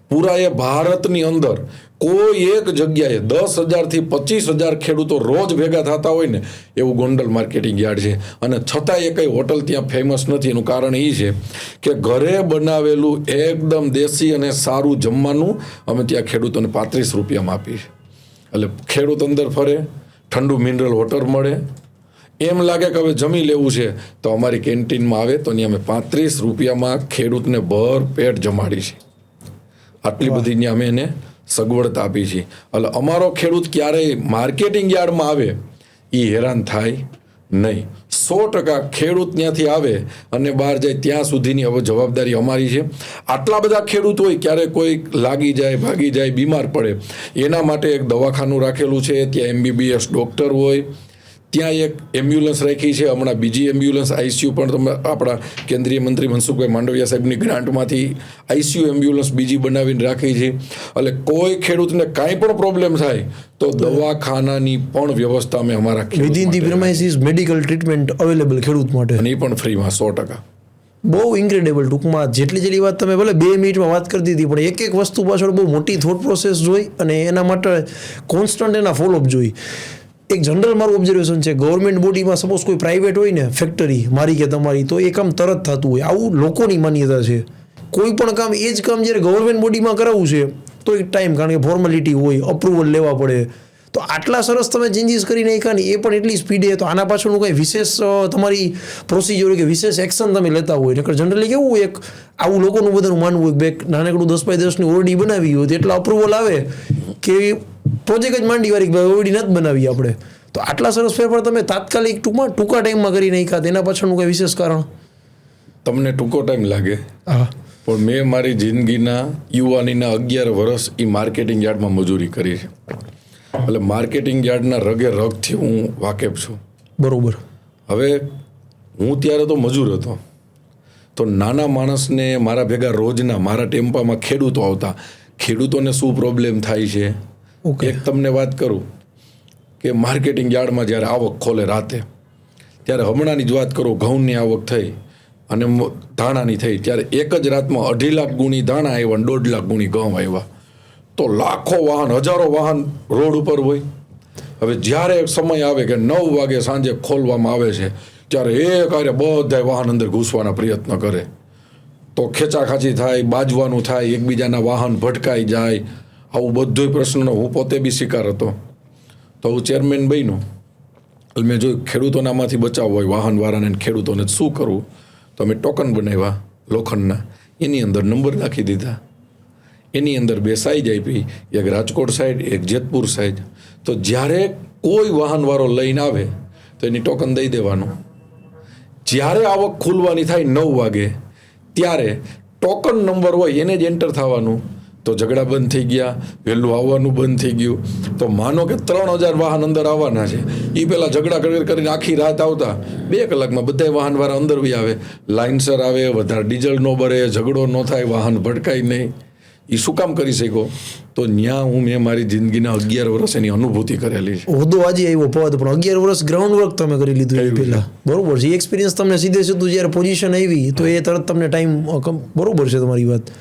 પૂરા એ ભારતની અંદર કોઈ એક જગ્યાએ 10,000થી 25,000 ખેડૂતો રોજ ભેગા થતા હોય ને એવું ગોંડલ માર્કેટિંગ યાર્ડ છે. અને છતાં એ કંઈ હોટલ ત્યાં ફેમસ નથી. એનું કારણ એ છે કે ઘરે બનાવેલું એકદમ દેશી અને સારું જમવાનું અમે ત્યાં ખેડૂતોને 35 રૂપિયામાં આપીએ છીએ. એટલે ખેડૂત અંદર ફરે, ઠંડુ મિનરલ વોટર મળે, એમ લાગે કે હવે જમી લેવું છે તો અમારી કેન્ટીનમાં આવે તો ત્યાં અમે 35 રૂપિયામાં ખેડૂતને ભર પેટ જમાડી છે. આટલી બધી ત્યાં અમે એને સગવડતા આપી છે. એટલે અમારો ખેડૂત ક્યારેય માર્કેટિંગ યાર્ડમાં આવે એ હેરાન થાય નહીં. 100% ખેડૂત ત્યાંથી આવે અને બહાર જાય ત્યાં સુધીની હવે જવાબદારી અમારી છે. આટલા બધા ખેડૂત હોય, ક્યારે કોઈ લાગી જાય, ભાગી જાય, બીમાર પડે એના માટે એક દવાખાનું રાખેલું છે. ત્યાં MBBS ડૉક્ટર હોય, ત્યાં એક એમ્બ્યુલન્સ રાખી છે. હમણાં બીજી એમ્બ્યુલન્સ આઈસીયુ પણ તમે આપણા કેન્દ્રીય મંત્રી મનસુખભાઈ માંડવિયા સાહેબની ગ્રાન્ટમાંથી આઈસીયુ એમ્બ્યુલન્સ બીજી બનાવીને રાખી છે. એટલે કોઈ ખેડૂતને કાંઈ પણ પ્રોબ્લેમ થાય તો દવાખાનાની પણ વ્યવસ્થા અમે અમારા within the premises medical treatment available ખેડૂત માટે, અને એ પણ ફ્રીમાં 100%. બહુ ઇન્ક્રેડિબલ. ટૂંકમાં જેટલી વાત તમે ભલે 2 મિનિટમાં વાત કરી દીધી, પણ એક વસ્તુ પાછળ બહુ મોટી થોટ પ્રોસેસ જોઈ અને એના માટે કોન્સ્ટન્ટ એના ફોલોઅપ જોઈ. એક જનરલ મારું ઓબ્ઝર્વેશન છે, ગવર્મેન્ટ બોડીમાં સપોઝ કોઈ પ્રાઇવેટ હોય ને ફેક્ટરી મારી કે તમારી, તો એ કામ તરત થતું હોય. આવું લોકોની માન્યતા છે. કોઈ પણ કામ એ જ કામ જ્યારે ગવર્મેન્ટ બોડીમાં કરાવવું છે તો એક ટાઈમ, કારણ કે ફોર્માલિટી હોય, અપ્રુવલ લેવા પડે, તો આટલા સરસ તમે ચેન્જીસ કરી નાખ્યા ને એ પણ એટલી સ્પીડે, તો આના પાછળનું કંઈ વિશેષ તમારી પ્રોસિજર કે વિશેષ એક્શન તમે લેતા હોય? નકર જનરલી કેવું હોય, એક આવું લોકોનું બધાનું માનવું હોય કે નાનકડું 10x10ની ઓરડી બનાવી હોય તો એટલા અપ્રુવલ આવે કે પ્રોજેક્ટ જ માંડી વાળી ભાઈ ઓરડી નથી બનાવી આપણે. તો આટલા સરસ ફેરફાર તમે તાત્કાલિક ટૂંકા ટાઈમમાં કરી નાખ્યા, તેના પાછળનું કંઈ વિશેષ કારણ? તમને ટૂંકો ટાઈમ લાગે, હા, પણ મેં મારી જિંદગીના યુવાનીના 11 વર્ષ એ માર્કેટિંગ યાર્ડમાં મજૂરી કરી છે. એટલે માર્કેટિંગ યાર્ડના રગે રગથી હું વાકેફ છું. બરોબર. હવે હું ત્યારે તો મજૂર હતો, તો નાના માણસને મારા ભેગા રોજના મારા ટેમ્પામાં ખેડૂતો આવતા. ખેડૂતોને શું પ્રોબ્લેમ થાય છે, એક તમને વાત કરું કે માર્કેટિંગ યાર્ડમાં જ્યારે આવક ખોલે રાતે, ત્યારે હમણાંની જ વાત કરું, ઘઉંની આવક થઈ અને ધાણાની થઈ, ત્યારે એક જ રાતમાં 2.5 લાખ ગુણી ધાણા આવ્યા અને 1.5 લાખ ગુણી ઘઉં આવ્યા. તો લાખો વાહન, હજારો વાહન રોડ ઉપર હોય. હવે જ્યારે સમય આવે કે 9 વાગે સાંજે ખોલવામાં આવે છે, ત્યારે એક હારે બધા વાહન અંદર ઘૂસવાના પ્રયત્ન કરે. તો ખેંચાખાચી થાય, બાજવાનું થાય, એકબીજાના વાહન ભટકાઈ જાય. આવું બધોય પ્રશ્નનો હું પોતે બી શિકાર હતો. તો હું ચેરમેન બન્યો. એટલે મેં જોયું ખેડૂતોનામાંથી બચાવવો હોય, વાહનવાળાને ખેડૂતોને શું કરવું. તો અમે ટોકન બનાવ્યા લોખંડના, એની અંદર નંબર નાખી દીધા. એની અંદર 2 સાઈઝ આપી, એક રાજકોટ સાઈડ, એક જેતપુર સાઈડ. તો જ્યારે કોઈ વાહનવાળો લઈને આવે તો એની ટોકન દઈ દેવાનું. જ્યારે આવક ખુલવાની થાય 9 વાગે, ત્યારે ટોકન નંબર હોય એને જ એન્ટર થવાનું. તો ઝઘડા બંધ થઈ ગયા, વહેલું આવવાનું બંધ થઈ ગયું. તો માનો કે 3000 વાહન અંદર આવવાના છે, એ પહેલાં ઝઘડા કરીને આખી રાત આવતા, 2 કલાકમાં બધા વાહનવાળા અંદર બી આવે, લાઇનસર આવે, વધારે ડીઝલ ન ભરે, ઝઘડો ન થાય, વાહન ભટકાય નહીં. એ શું કામ કરી શક્યો? તો મેં મારી જિંદગીના 11 વર્ષ એની અનુભૂતિ કરેલી છે. હોદ્દો આજે આવ્યો પદ, પણ 11 વર્ષ ગ્રાઉન્ડ વર્ક તમે કરી લીધું એ પહેલા. બરોબર છે. એ એક્સપિરિયન્સ તમને સીધે સીધું જ્યારે પોઝિશન આવી તો એ તરત તમને ટાઈમ, બરોબર છે તમારી વાત.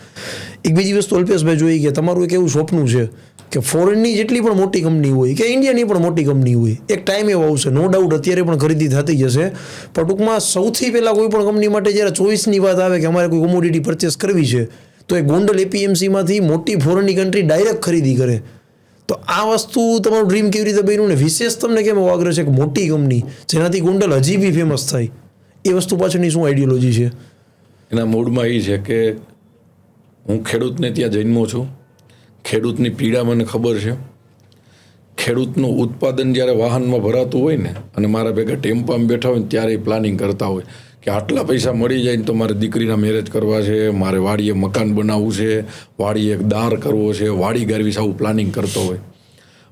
એક બીજી વસ્તુ અલ્પેશભાઈ જોઈ કે તમારું એક એવું સ્વપ્ન છે કે ફોરેનની જેટલી પણ મોટી કંપની હોય કે ઇન્ડિયાની પણ મોટી કંપની હોય, એક ટાઈમ એવો આવશે, નો ડાઉટ અત્યારે પણ ખરીદી થતી જશે, પણ ટૂંકમાં સૌથી પહેલાં કોઈ પણ કંપની માટે જ્યારે ચોઈસની વાત આવે કે અમારે કોઈ કોમોડિટી પરચેસ કરવી છે, તો એ ગોંડલ એપીએમસીમાંથી મોટી ફોરેનની કન્ટ્રી ડાયરેક્ટ ખરીદી કરે. તો આ વસ્તુ તમારું ડ્રીમ કેવી રીતે બન્યું ને વિશેષ તમને કેમ એવો આગ્રહ છે કે મોટી કંપની જેનાથી ગોંડલ હજી બી ફેમસ થાય, એ વસ્તુ પાછળની શું આઈડિયોલોજી છે? એના મૂળમાં એ છે કે હું ખેડૂતને ત્યાં જન્મો છું. ખેડૂતની પીડા મને ખબર છે. ખેડૂતનું ઉત્પાદન જ્યારે વાહનમાં ભરાતું હોય ને અને મારા ભેગા ટેમ્પામાં બેઠા હોય ને ત્યારે પ્લાનિંગ કરતા હોય કે આટલા પૈસા મળી જાય ને તો મારે દીકરીના મેરેજ કરવા છે, મારે વાડીએ મકાન બનાવવું છે, વાડીએ એક દાર કરવો છે, વાડી ગારવી છે, આવું પ્લાનિંગ કરતો હોય.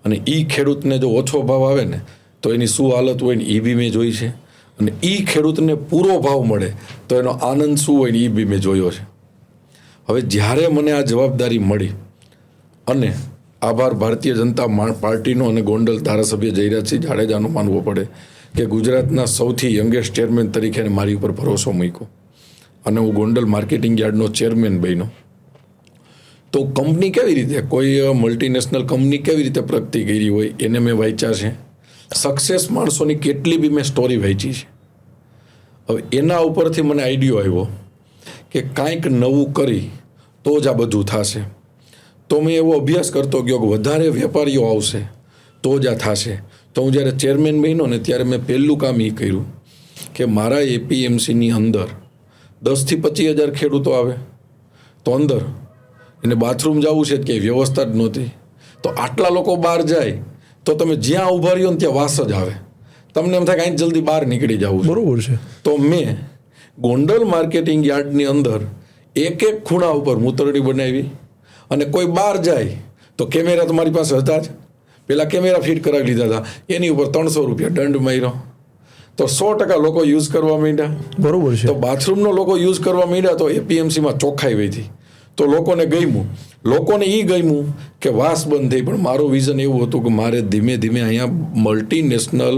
અને એ ખેડૂતને જો ઓછો ભાવ આવે ને તો એની શું હાલત હોય ને એ બી મેં જોઈ છે. અને એ ખેડૂતને પૂરો ભાવ મળે તો એનો આનંદ શું હોય ને એ બી મેં જોયો છે. હવે જ્યારે મને આ જવાબદારી મળી, અને આભાર ભારતીય જનતા પાર્ટીનો અને ગોંડલ ધારાસભ્ય જયરાજસિંહ જાડેજાનો માનવો પડે કે ગુજરાતના સૌથી યંગેસ્ટ ચેરમેન તરીકે મારી ઉપર ભરોસો મૂક્યો અને હું ગોંડલ માર્કેટિંગ યાર્ડનો ચેરમેન બન્યો. તો કંપની કેવી રીતે, કોઈ મલ્ટીનેશનલ કંપની કેવી રીતે પ્રગતિ કરી હોય એને મેં વાંચ્યા છે. સક્સેસ માણસોની કેટલી બી મેં સ્ટોરી વાંચી છે. હવે એના ઉપરથી મને આઈડિયો આવ્યો કે કાંઈક નવું કરી તો જ આ બધું થશે. તો મેં એવો અભ્યાસ કરતો ગયો કે વધારે વેપારીઓ આવશે તો જ આ થશે. તો હું જ્યારે ચેરમેન બન્યો ને ત્યારે મેં પહેલું કામ એ કર્યું કે મારા એપીએમસીની અંદર 10,000 થી 25,000 ખેડૂતો આવે તો અંદર એને બાથરૂમ જવું છે કે વ્યવસ્થા જ નહોતી. તો આટલા લોકો બહાર જાય તો તમે જ્યાં ઊભા રહ્યો ને ત્યાં વાસ જ આવે, તમને એમ થાય કે અહીં જલ્દી બહાર નીકળી જવું. બરોબર છે. તો મેં ગોંડલ માર્કેટિંગ યાર્ડની અંદર એક ખૂણા ઉપર મૂતરડી બનાવી, અને કોઈ બહાર જાય તો કેમેરા તમારી પાસે હતા જ, પહેલાં કેમેરા ફિટ કરાવી લીધા હતા, એની ઉપર 300 રૂપિયા દંડ માર્યો. તો 100% લોકો યુઝ કરવા માંડ્યા. બરોબર છે. તો બાથરૂમનો લોકો યુઝ કરવા માંડ્યા તો એપીએમસીમાં ચોખ્ખાઈ વધી. તો લોકોને એ ગમ્યું કે વાસ બંધ થઈ. પણ મારું વિઝન એવું હતું કે મારે ધીમે ધીમે અહીંયા મલ્ટીનેશનલ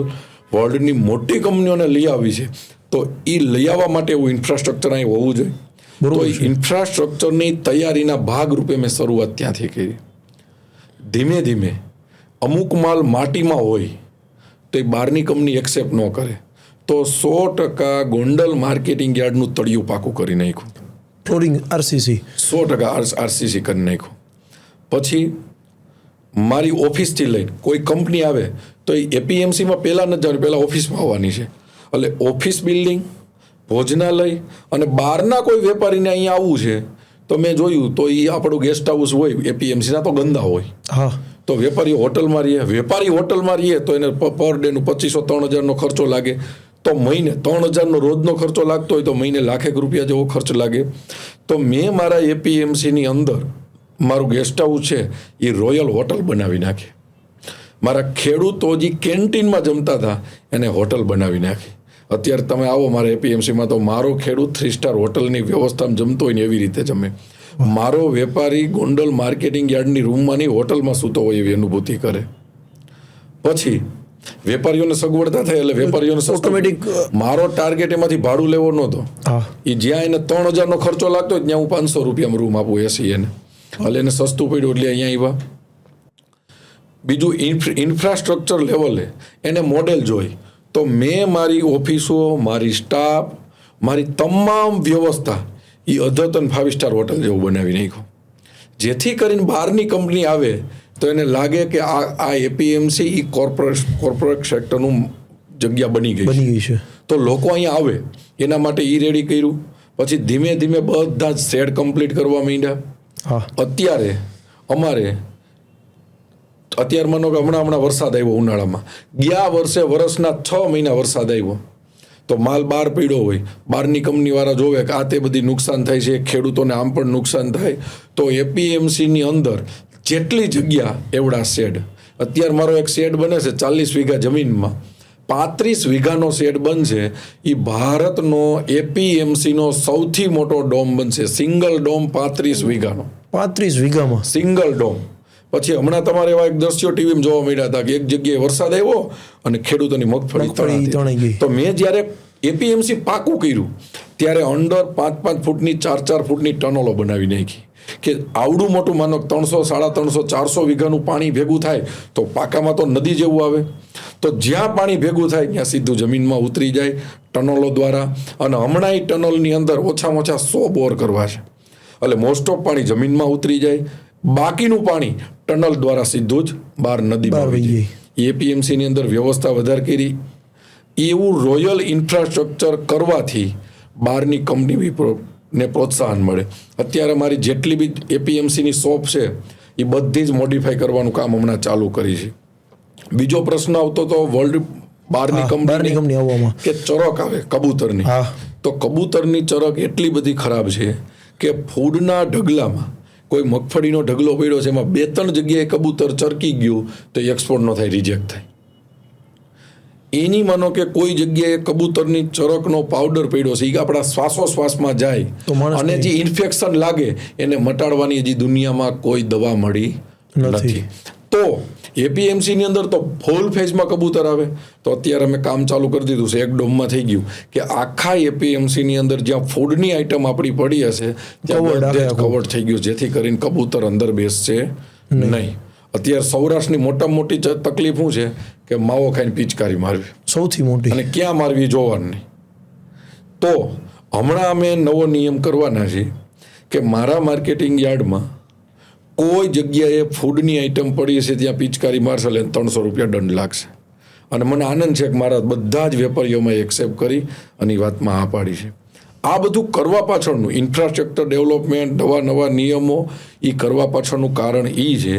વર્લ્ડની મોટી કંપનીઓને લઈ આવી છે, તો એ લઈ આવવા માટે એવું ઇન્ફ્રાસ્ટ્રક્ચર અહીં હોવું જોઈએ. તો ઇન્ફ્રાસ્ટ્રક્ચરની તૈયારીના ભાગરૂપે મેં શરૂઆત ત્યાંથી કરી. ધીમે ધીમે અમુક માલ માટીમાં હોય તો એ બહારની કંપની એક્સેપ્ટ ન કરે, તો 100% ગોંડલ માર્કેટિંગ યાર્ડનું તળિયું પાકું કરી નાખ્યું. ફ્લોરિંગ આરસીસી 100% આરસીસી કરી નાખ્યું. પછી મારી ઓફિસથી લઈને કોઈ કંપની આવે તો એ એપીએમસીમાં પહેલાં નથી જવાનું, પહેલાં ઓફિસમાં આવવાની છે. એટલે ઓફિસ બિલ્ડિંગ, ભોજનાલય અને બહારના કોઈ વેપારીને અહીંયા આવવું છે તો મેં જોયું તો એ આપણું ગેસ્ટ હાઉસ હોય એપીએમસીના તો ગંદા હોય. હા, તો વેપારી હોટલમાં રહીએ, વેપારી હોટલમાં રહીએ તો એને પર ડેનું 2500-3000નો ખર્ચો લાગે. તો મહિને 3000નો રોજનો ખર્ચો લાગતો હોય તો મહિને લાખેક રૂપિયા જેવો ખર્ચ લાગે. તો મેં મારા એપીએમસીની અંદર મારું ગેસ્ટ હાઉસ છે એ રોયલ હોટલ બનાવી નાખી. મારા ખેડૂતો જે કેન્ટીનમાં જમતા હતા એને હોટલ બનાવી નાખી. અત્યારે તમે આવો મારા એપીએમસીમાં તો મારો ખેડૂત 3 સ્ટાર હોટલની વ્યવસ્થામાં જમતો હોય ને એવી રીતે જમે. મારો વેપારી ગોંડલ માર્કેટિંગ યાર્ડની રૂમમાં નહીં હોટલમાં સૂતો હોય એવી અનુભૂતિ કરે. પછી વેપારીઓને સગવડતા થાય એટલે વેપારીઓને ઓટોમેટિક મારો ટાર્ગેટ એમાંથી ભાડું લેવો નહોતો. એ જ્યાં એને 3000નો ખર્ચો લાગતો હોય ત્યાં હું 500 રૂપિયામાં રૂમ આપું એસી એને, એટલે એને સસ્તું પડ્યું એટલે અહીંયા આવ્યા. બીજું ઇન્ફ્રાસ્ટ્રક્ચર લેવલે એને મોડેલ જોઈ તો મેં મારી ઓફિસો, મારી સ્ટાફ, મારી તમામ વ્યવસ્થા એ અદ્યતન 5 સ્ટાર હોટલ જેવું બનાવી નાખ્યું. જેથી કરીને બહારની કંપની આવે તો એને લાગે કે આ એપીએમસી એ કોર્પોરેટ સેક્ટરનું જગ્યા બની ગઈ છે. તો લોકો અહીંયા આવે એના માટે એ રેડી કર્યું. પછી ધીમે ધીમે બધા જ શેડ કમ્પ્લીટ કરવા માંડ્યા. અત્યારે અમારે માનો કે હમણાં વરસાદ આવ્યો ઉનાળામાં, ગયા વર્ષે વર્ષના 6 મહિના વરસાદ આવ્યો તો માલ બહાર પડ્યો હોય, બહારની કંપનીવાળા જોવે કે આ તે બધી નુકસાન થાય છે, ખેડૂતોને આમ પણ નુકસાન થાય. તો એપીએમસીની અંદર જેટલી જગ્યા એવડા શેડ. અત્યારે મારો એક શેડ બને છે 40 વીઘા જમીનમાં, 35 વીઘાનો શેડ બનશે. એ ભારતનો એપીએમસીનો સૌથી મોટો ડોમ બનશે, સિંગલ ડોમ 35 વીઘાનો. 35 વીઘામાં સિંગલ ડોમ. પછી હમણાં તમારે એવા એક દ્રશ્યો ટીવીમાં જોવા મળ્યા હતા કે એક જગ્યાએ વરસાદ આવ્યો અને ખેડૂતોની મગફળી તણાઈ ગઈ. તો મેં જ્યારે એપીએમસી પાકું કર્યું ત્યારે અંડર 5-5 ફૂટની 4-4 ફૂટની ટનલો બનાવી નાખી કે આવડું મોટું માનો 300, 350, 400 વીઘાનું પાણી ભેગું થાય તો પાકામાં તો નદી જેવું આવે. તો જ્યાં પાણી ભેગું થાય ત્યાં સીધું જમીનમાં ઉતરી જાય ટનલો દ્વારા. અને હમણાં એ ટનલની અંદર ઓછામાં ઓછા 100 બોર કરવા છે. એટલે મોસ્ટ ઓફ પાણી જમીનમાં ઉતરી જાય, બાકીનું પાણી ટનલ દ્વારા સીધું જ બહાર નદીમાં આવી જાય. એપીએમસીની અંદર વ્યવસ્થા વધારે કરી. એવું રોયલ ઇન્ફ્રાસ્ટ્રક્ચર કરવાથી બહારની કંપનીને પ્રોત્સાહન મળે. અત્યારે મારી જેટલી બી એપીએમસીની શોપ છે એ બધી જ મોડિફાઈ કરવાનું કામ હમણાં ચાલુ કરી છે. બીજો પ્રશ્ન આવતો તો વર્લ્ડ બહારની કંપની આવવામાં કે ચરક આવે કબૂતરની. તો કબૂતરની ચરક એટલી બધી ખરાબ છે કે ફૂડના ઢગલામાં કોઈ મગફળીનો ઢગલો પડ્યો છે એમાં 2-3 જગ્યાએ કબૂતર ચરકી ગયું તો એક્સપોર્ટ ન થાય, રિજેક્ટ થાય. એની માનો કે કોઈ જગ્યાએ કબૂતરની ચરકનો પાવડર પડ્યો છે એ આપણા શ્વાસોશ્વાસમાં જાય અને જે ઇન્ફેક્શન લાગે એને મટાડવાની હજી દુનિયામાં કોઈ દવા મળી નથી. તો એપીએમસીની અંદર તો ફૂલ ફેઝમાં કબૂતર આવે. તો અત્યારે અમે કામ ચાલુ કરી દીધું છે, એક ડોમમાં થઈ ગયું કે આખા એપીએમસીની અંદર જ્યાં ફૂડની આઈટમ આપણી પડી હશે ત્યાં કવર થઈ ગયું, જેથી કરીને કબૂતર અંદર બેસશે નહીં. અત્યારે સૌરાષ્ટ્રની મોટામાં મોટી તકલીફ શું છે કે માવો ખાઈને પિચકારી મારવી સૌથી મોટી, અને ક્યાં મારવી જોવાનું નહીં. તો હમણાં અમે નવો નિયમ કરવાના છે કે મારા માર્કેટિંગ યાર્ડમાં કોઈ જગ્યાએ ફૂડની આઈટમ પડી હશે ત્યાં પિચકારી મારશે એટલે 300 રૂપિયા દંડ લાગશે. અને મને આનંદ છે કે મારા બધા જ વેપારીઓમાં એક્સેપ્ટ કરી અને એ વાતમાં હા પાડી છે. આ બધું કરવા પાછળનું ઇન્ફ્રાસ્ટ્રક્ચર ડેવલપમેન્ટ, નવા નિયમો એ કરવા પાછળનું કારણ એ છે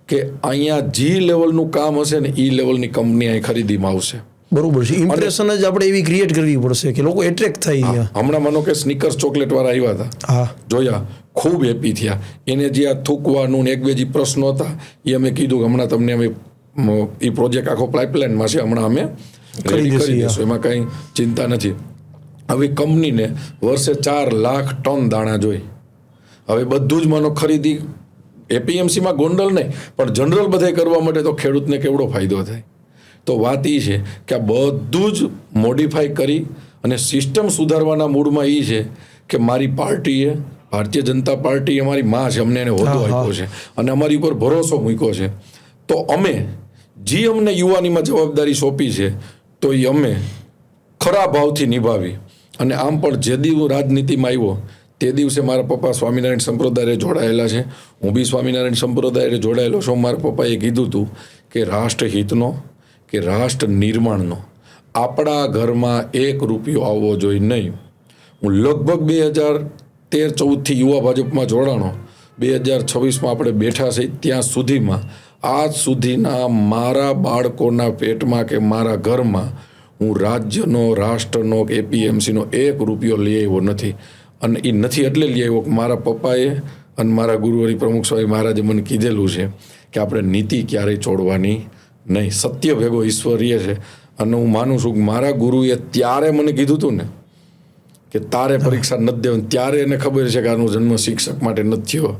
કે અહીંયા જે લેવલનું કામ હશે ને એ લેવલની કંપની અહીં ખરીદીમાં આવશે. બરોબર છે. ઇમ્પ્રેશન જ આપણે એવી ક્રિએટ કરવી પડશે કે લોકો એટ્રેક્ટ થાય. હમણાં માનો કે સ્નીકર્સ ચોકલેટ વાળા આવ્યા હતા, જોયા, ખૂબ હેપી થયા. એને જે આ થૂકવાનું એક બે જે પ્રશ્નો હતા એ અમે કીધું કે હમણાં તમને અમે એ પ્રોજેક્ટ આખો પાઇપલાઇનમાં છે, હમણાં અમે રેડી કરી દઈશું, એમાં કંઈ ચિંતા નથી. હવે કંપનીને વર્ષે 4 લાખ ટન દાણા જોઈ. હવે બધું જ માનો ખરીદી એપીએમસીમાં ગોંડલ નહીં પણ જનરલ બધાય કરવા માટે તો ખેડૂતને કેવડો ફાયદો થાય. તો વાત એ છે કે આ બધું જ મોડિફાઈ કરી અને સિસ્ટમ સુધારવાના મૂડમાં એ છે કે મારી પાર્ટીએ, ભારતીય જનતા પાર્ટી અમારી માં છે, અમને એને હોદ્દો આપ્યો છે અને અમારી ઉપર ભરોસો મૂક્યો છે. તો અમે જે અમને યુવાનીમાં જવાબદારી સોંપી છે તો એ અમે ખરા ભાવથી નિભાવી. અને આમ પણ જે દી હું રાજનીતિમાં આવ્યો તે દિવસે મારા પપ્પા સ્વામિનારાયણ સંપ્રદાયે જોડાયેલા છે, હું બી સ્વામિનારાયણ સંપ્રદાયે જોડાયેલો છું. મારા પપ્પાએ કીધું હતું કે રાષ્ટ્રહિતનો કે રાષ્ટ્ર નિર્માણનો આપણા ઘરમાં 1 રૂપિયો આવવો જોઈએ નહીં. હું લગભગ 2013-14થી યુવા ભાજપમાં જોડાણો, 2026માં આપણે બેઠા છીએ, ત્યાં સુધીમાં આજ સુધીના મારા બાળકોના પેટમાં કે મારા ઘરમાં હું રાજ્યનો, રાષ્ટ્રનો કે એપીએમસીનો 1 રૂપિયો લઈ આવ્યો નથી. અને એ નથી એટલે લઈ આવ્યો કે મારા પપ્પાએ અને મારા ગુરુવરી પ્રમુખ સ્વામી મહારાજે મને કીધેલું છે કે આપણે નીતિ ક્યારેય છોડવાની નહીં. સત્ય ભેગો ઈશ્વરીય છે. અને હું માનું છું કે મારા ગુરુએ ત્યારે મને કીધું હતું ને કે તારે પરીક્ષા નથી દેવાની, ત્યારે એને ખબર છે કે આનો જન્મ શિક્ષક માટે નથી થયો,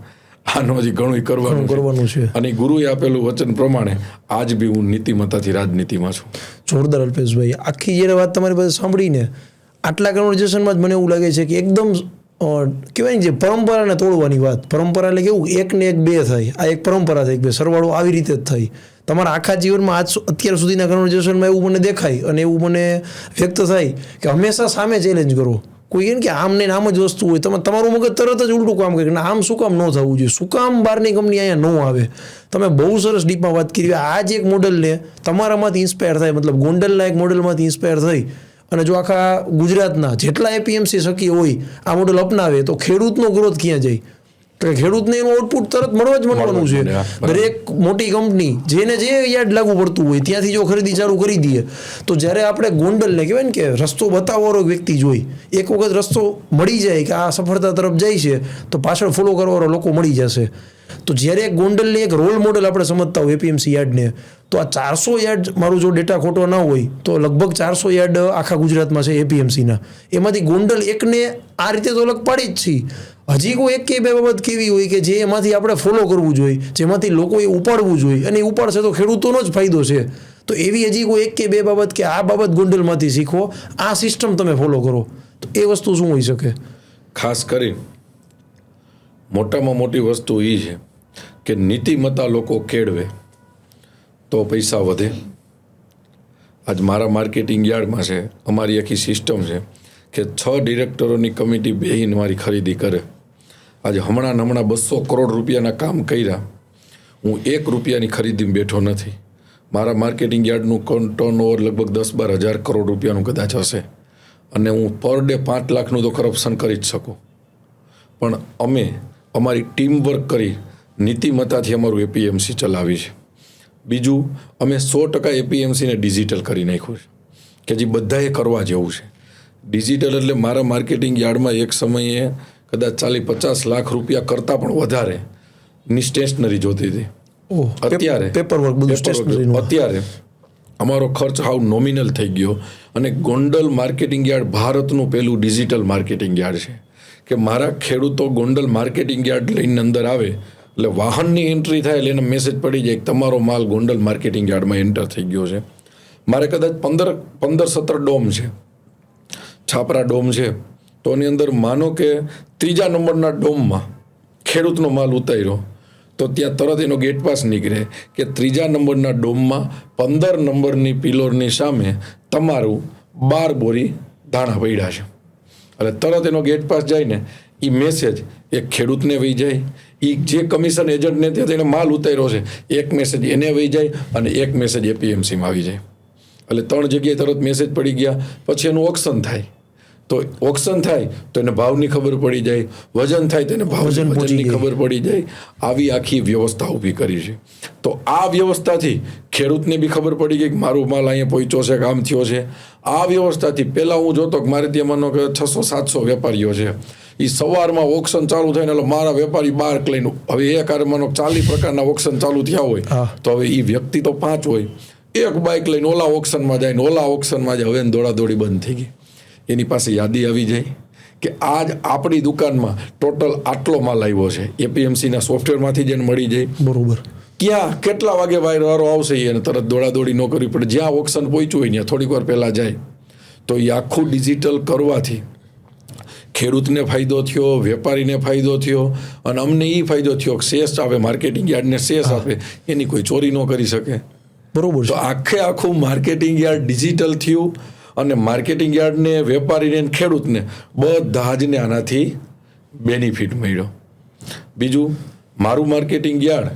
આનો હજી ઘણું કરવાનું છે. અને ગુરુએ આપેલું વચન પ્રમાણે આજ બી હું નીતિમત્તાથી રાજનીતિમાં છું. જોરદાર અલ્પેશભાઈ, આખી જ્યારે વાત તમારી પાસે સાંભળીને આટલા કન્વર્ઝેશનમાં જ મને એવું લાગે છે કે એકદમ કહેવાય ને જે પરંપરાને તોડવાની વાત, પરંપરા એટલે કેવું 1 ને 1 2 થાય, આ એક પરંપરા થઈ, સરવાળો આવી રીતે જ થાય. તમારા આખા જીવનમાં અત્યાર સુધીના કન્વર્ઝેશનમાં એવું મને દેખાય અને એવું મને વ્યક્ત થાય કે હંમેશા સામે ચેલેન્જ કરો. કોઈ કહે ને કે આમ ને આમ જ વસ્તુ હોય, તમારું મગજ તરત જ ઉલટું કામ કરે કે આમ શું કામ ન થવું જોઈએ, શું કામ બહારની કંપની અહીંયા ન આવે. તમે બહુ સરસ ડીપમાં વાત કરી. આ જ એક મોડલને તમારામાંથી ઇન્સ્પાયર થાય, મતલબ ગોંડલના એક મોડલમાંથી ઇન્સ્પાયર થઈ અને જો આખા ગુજરાતના જેટલા એપીએમસી શક્ય હોય આ મોડલ અપનાવે તો ખેડૂતનો ગ્રોથ ક્યાં જાય? તો ખેડૂતને એનું આઉટપુટ તરત મળવા જ મળવાનું છે. દરેક મોટી કંપની જેને જે યાર્ડ લાગુ પડતું હોય ત્યાંથી જો ખરીદી ચાલુ કરી દઈએ તો જ્યારે આપણે ગોંડલને કહેવાય ને કે રસ્તો બતાવવાનો વ્યક્તિ જોઈ, એક વખત રસ્તો મળી જાય કે આ સફળતા તરફ જાય છે તો પાછળ ફોલો કરવાવાળા લોકો મળી જશે. તો જ્યારે ગોંડલને એક રોલ મોડલ આપણે સમજતા હોય એપીએમસી યાર્ડને, તો આ 400 યાર્ડ, મારું જો ડેટા ખોટો ના હોય તો લગભગ 400 યાર્ડ આખા ગુજરાતમાં છે એપીએમસીના. એમાંથી ગોંડલ એકને આ રીતે તો અલગ પાડી જ છે. હજી કોઈ એક કે બે બાબત કેવી હોય કે જે એમાંથી આપણે ફોલો કરવું જોઈએ, જેમાંથી લોકોએ ઉપાડવું જોઈએ અને એ ઉપાડશે તો ખેડૂતોનો જ ફાયદો છે. તો એવી હજી કોઈ એક કે બે બાબત કે આ બાબત ગોંડલમાંથી શીખો, આ સિસ્ટમ તમે ફોલો કરો, તો એ વસ્તુ શું હોઈ શકે? ખાસ કરી મોટામાં મોટી વસ્તુ એ છે કે નીતિમત્તા લોકો કેળવે તો પૈસા વધે. આજ મારા માર્કેટિંગ યાર્ડમાં છે, અમારી આખી સિસ્ટમ છે કે 6 ડિરેક્ટરોની કમિટી બેહીને મારી ખરીદી કરે. આજે હમણાં 200 કરોડ રૂપિયાના કામ કર્યા, હું 1 રૂપિયાની ખરીદીમાં બેઠો નથી. મારા માર્કેટિંગ યાર્ડનું ટર્નઓવર લગભગ 10-12 હજાર કરોડ રૂપિયાનું કદાચ હશે અને હું પર ડે 5 લાખનું તો કરપ્શન કરી જ શકું. પણ અમે અમારી ટીમ વર્ક કરી નીતિમત્તાથી અમારું એપીએમસી ચલાવી છે. બીજું, અમે 100% એપીએમસીને ડિજિટલ કરી નાખ્યું છે કે જે બધાએ કરવા જેવું છે. ડિજિટલ એટલે મારા માર્કેટિંગ યાર્ડમાં એક સમયે કદાચ 40-50 લાખ રૂપિયા કરતાં પણ વધારેની સ્ટેશનરી જોતી હતી. અત્યારે અત્યારે અમારો ખર્ચ હાવ નોમિનલ થઈ ગયો અને ગોંડલ માર્કેટિંગ યાર્ડ ભારતનું પહેલું ડિજિટલ માર્કેટિંગ યાર્ડ છે કે મારા ખેડૂતો ગોંડલ માર્કેટિંગ યાર્ડ લઈને અંદર આવે એટલે વાહનની એન્ટ્રી થાય એટલે એને મેસેજ પડી જાય કે તમારો માલ ગોંડલ માર્કેટિંગ યાર્ડમાં એન્ટર થઈ ગયો છે. મારે કદાચ 15-17 ડોમ છે, છાપરા ડોમ છે, તો એની અંદર માનો કે 3જા નંબરના ડોમમાં ખેડૂતનો માલ ઉતાર્યો તો ત્યાં તરત એનો ગેટ પાસ નીકળે કે 3જા નંબરના ડોમમાં 15 નંબરની પિલોરની સામે તમારું 12 બોરી ધાણા પડ્યા છે. એટલે તરત એનો ગેટ પાસ જાય ને એ મેસેજ એક ખેડૂતને વહી જાય, એ જે કમિશન એજન્ટને ત્યાં એને માલ ઉતાર્યો છે એક મેસેજ એને વહી જાય અને એક મેસેજ એપીએમસીમાં આવી જાય. એટલે 3 જગ્યાએ તરત મેસેજ પડી ગયા. પછી એનું ઓક્શન થાય તો ઓક્શન થાય તો એને ભાવની ખબર પડી જાય, વજન થાય તો એને વજનની ખબર પડી જાય. આવી આખી વ્યવસ્થા ઊભી કરી છે. તો આ વ્યવસ્થાથી ખેડૂતને બી ખબર પડી ગઈ કે મારો માલ અહીંયા પહોંચ્યો છે, કામ થયો છે. આ વ્યવસ્થાથી પહેલાં હું જોતો કે મારે ત્યાં માનો કે 600-700 વેપારીઓ છે, એ સવારમાં ઓક્શન ચાલુ થાય ને એટલે મારા વેપારી 12 લઈને, હવે એ કારણે માનો 40 પ્રકારના ઓક્શન ચાલુ થયા હોય તો હવે એ વ્યક્તિ તો 5 હોય, એક બાઇક લઈને ઓલા ઓક્શનમાં જાય ને ઓલા ઓક્શનમાં જાય. હવે દોડાદોડી બંધ થઈ ગઈ. એની પાસે યાદી આવી જાય કે આજ આપણી દુકાનમાં ટોટલ આટલો માલ આવ્યો છે, એપીએમસીના સોફ્ટવેરમાંથી જ એને મળી જાય. બરોબર. ક્યાં કેટલા વાગે વારો આવશે એને તરત દોડાદોડી ન કરવી પડે. જ્યાં ઓક્શન પહોંચ્યું હોય ત્યાં થોડીક વાર પહેલાં જાય. તો એ આખું ડિજિટલ કરવાથી ખેડૂતને ફાયદો થયો, વેપારીને ફાયદો થયો અને અમને એ ફાયદો થયો કે શેષ આવે, માર્કેટિંગ યાર્ડને શેષ આપે, એની કોઈ ચોરી ન કરી શકે. બરોબર. તો આખું માર્કેટિંગ યાર્ડ ડિજિટલ થયું અને માર્કેટિંગ યાર્ડને, વેપારીને, ખેડૂતને બધા જને આનાથી બેનિફિટ મળ્યો. બીજું, મારું માર્કેટિંગ યાર્ડ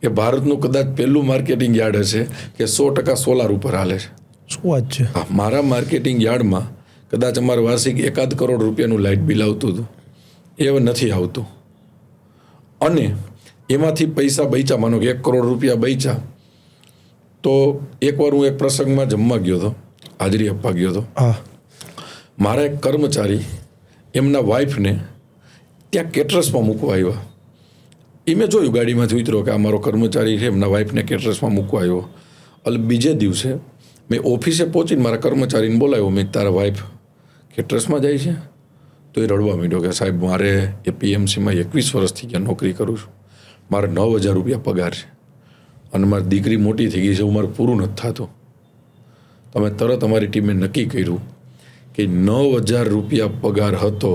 એ ભારતનું કદાચ પહેલું માર્કેટિંગ યાર્ડ હશે કે 100% સોલાર ઉપર હાલે છે. શું વાત છે? હા, મારા માર્કેટિંગ યાર્ડમાં કદાચ અમારે વાર્ષિક 1 કરોડ રૂપિયાનું લાઇટ બિલ આવતું હતું, એ હવે નથી આવતું. અને એમાંથી પૈસા બચ્યા, માનો કે 1 કરોડ રૂપિયા બચ્યા, તો એકવાર હું એક પ્રસંગમાં જમવા ગયો હતો, હાજરી આપવા ગયો હતો. હા. મારા એક કર્મચારી એમના વાઈફને ત્યાં કેટરસમાં મૂકવા આવ્યા. એ મેં જોયું, ગાડીમાંથી ઉતર્યો કે આ મારો કર્મચારી છે, એમના વાઈફને કેટરસમાં મૂકવા આવ્યો. એટલે બીજે દિવસે મેં ઓફિસે પહોંચીને મારા કર્મચારીને બોલાવ્યો, મેં તારા વાઈફ કેટરસમાં જાય છે? તો એ રડવા માંડ્યો કે સાહેબ મારે એપીએમસીમાં 21 વર્ષથી ત્યાં નોકરી કરું છું, મારે 9,000 રૂપિયા પગાર છે અને મારી દીકરી મોટી થઈ ગઈ છે, હું મારું પૂરું નથી થતું. તમે તરત અમારી ટીમે નક્કી કર્યું કે 9,000 રૂપિયા પગાર હતો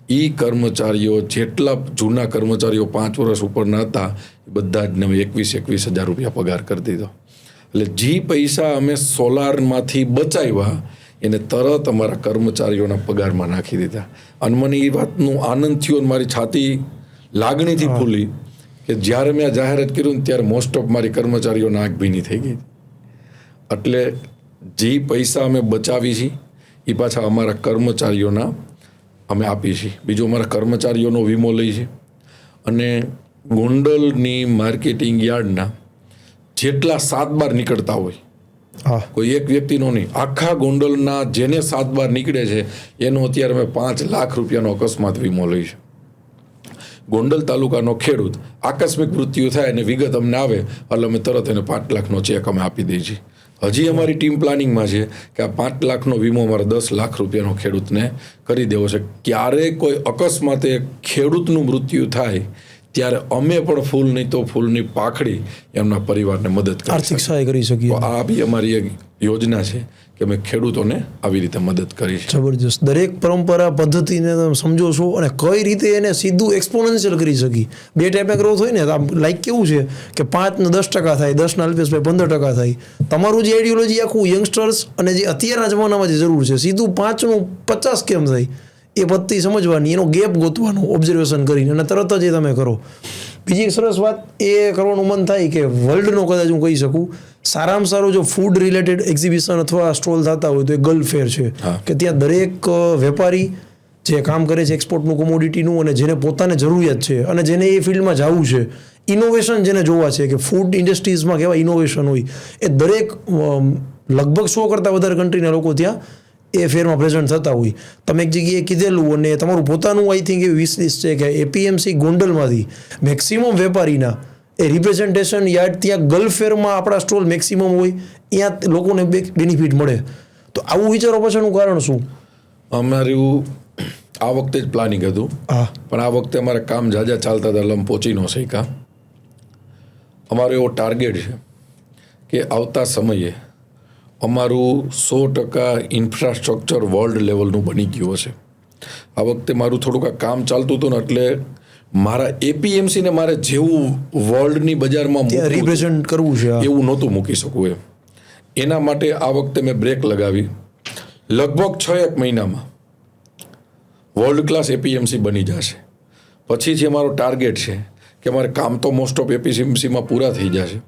એ કર્મચારીઓ, જેટલા જૂના કર્મચારીઓ 5 વર્ષ ઉપરના હતા, એ બધા જ 21,000 રૂપિયા પગાર કરી દીધો. એટલે જે પૈસા અમે સોલારમાંથી બચાવ્યા એને તરત અમારા કર્મચારીઓના પગારમાં નાખી દીધા. અને મને એ વાતનું આનંદ થયો અને મારી છાતી લાગણીથી ફૂલી કે જ્યારે મેં આ જાહેરાત કર્યું ને ત્યારે મોસ્ટ ઓફ મારી કર્મચારીઓના આંખ ભીની થઈ ગઈ. એટલે જે પૈસા અમે બચાવી છીએ એ પાછા અમારા કર્મચારીઓના અમે આપી છીએ. બીજું, અમારા કર્મચારીઓનો વીમો લઈ છે. અને ગોંડલની માર્કેટિંગ યાર્ડના જેટલા 7 બાર નીકળતા હોય, હા, કોઈ એક વ્યક્તિનો નહીં, આખા ગોંડલના જેને 7 બાર નીકળે છે એનો અત્યારે અમે 5 લાખ રૂપિયાનો અકસ્માત વીમો લઈ છે. ગોંડલ તાલુકાનો ખેડૂત આકસ્મિક મૃત્યુ થાય અને વિગત અમને આવે એટલે અમે તરત એને 5 લાખનો ચેક અમે આપી દઈએ છીએ. હજી અમારી ટીમ પ્લાનિંગમાં છે કે આ 5 લાખનો વીમો અમારે 10 લાખ રૂપિયાનો ખેડૂતને કરી દેવો છે. ક્યારેય કોઈ અકસ્માતે ખેડૂતનું મૃત્યુ થાય ત્યારે અમે પણ ફૂલ નહીં તો ફૂલની પાખડી એમના પરિવારને મદદ કરી, આર્થિક સહાય કરી શકીએ. આ બી અમારી એક યોજના છે કે અમે ખેડૂતોને આવી રીતે મદદ કરી છે. જબરજસ્ત. દરેક પરંપરા પદ્ધતિને તમે સમજો છો અને કઈ રીતે એને સીધું એક્સપોનેન્શિયલ કરી શકી. 2 ટાઈપે ગ્રોથ હોય ને, આમ લાઈક કેવું છે કે 5 ને 10% થાય, 10 ના અલ્પેશભાઈ 15% થાય. તમારું જે આઈડિયોલોજી આખું યંગસ્ટર્સ અને જે અત્યારના જમાનામાં જે જરૂર છે, સીધું 5 નું 50 કેમ થાય એ પદ્ધતિ સમજવાની, એનો ગેપ ગોતવાનો ઓબ્ઝર્વેશન કરીને અને તરત જ એ તમે કરો. બીજી એક સરસ વાત એ કરવાનું મન થાય કે વર્લ્ડનો કદાચ હું કહી શકું સારામાં સારું જો ફૂડ રિલેટેડ એક્ઝિબિશન અથવા સ્ટોલ થતા હોય તો એ ગલ્ફ ફેર છે. કે ત્યાં દરેક વેપારી જે કામ કરે છે એક્સપોર્ટનું, કોમોડિટીનું, અને જેને પોતાને જરૂરિયાત છે અને જેને એ ફિલ્ડમાં જવું છે, ઇનોવેશન જેને જોવા છે કે ફૂડ ઇન્ડસ્ટ્રીઝમાં કેવા ઇનોવેશન હોય, એ દરેક લગભગ 100 કરતાં વધારે કન્ટ્રીના લોકો ત્યાં એ ફેરમાં પ્રેઝન્ટ થતા હોય. તમે એક જગ્યાએ કીધેલું અને તમારું પોતાનું આઈ થિંક એવી વિશ લિસ્ટ છે કે એપીએમસી ગોંડલમાંથી મેક્સિમમ વેપારીના એ રિપ્રેઝન્ટેશન યાર્ડ ત્યાં ગલ્ફ ફેરમાં આપણા સ્ટોલ મેક્સિમમ હોય, ત્યાં લોકોને બેનિફિટ મળે. તો આવું વિચારો પાછળનું કારણ શું? અમારું આ વખતે જ પ્લાનિંગ હતું, હા, પણ આ વખતે અમારે કામ જાજા ચાલતા હતા એટલે પહોંચી ન શક્યા. અમારો એવો ટાર્ગેટ છે કે આવતા સમયે અમારું 100% ઇન્ફ્રાસ્ટ્રક્ચર વર્લ્ડ લેવલનું બની ગયું હશે. આ વખતે મારું થોડુંક કામ ચાલતું હતું ને એટલે મારા એપીએમસીને મારે જેવું વર્લ્ડની બજારમાં રિપ્રેઝન્ટ કરવું છે એવું નહોતું મૂકી શકું એમ. એના માટે આ વખતે મેં બ્રેક લગાવી. લગભગ 6-1 મહિનામાં વર્લ્ડ ક્લાસ એપીએમસી બની જશે. પછી જે મારો ટાર્ગેટ છે કે અમારે કામ તો મોસ્ટ ઓફ એપીએમસીમાં પૂરા થઈ જશે.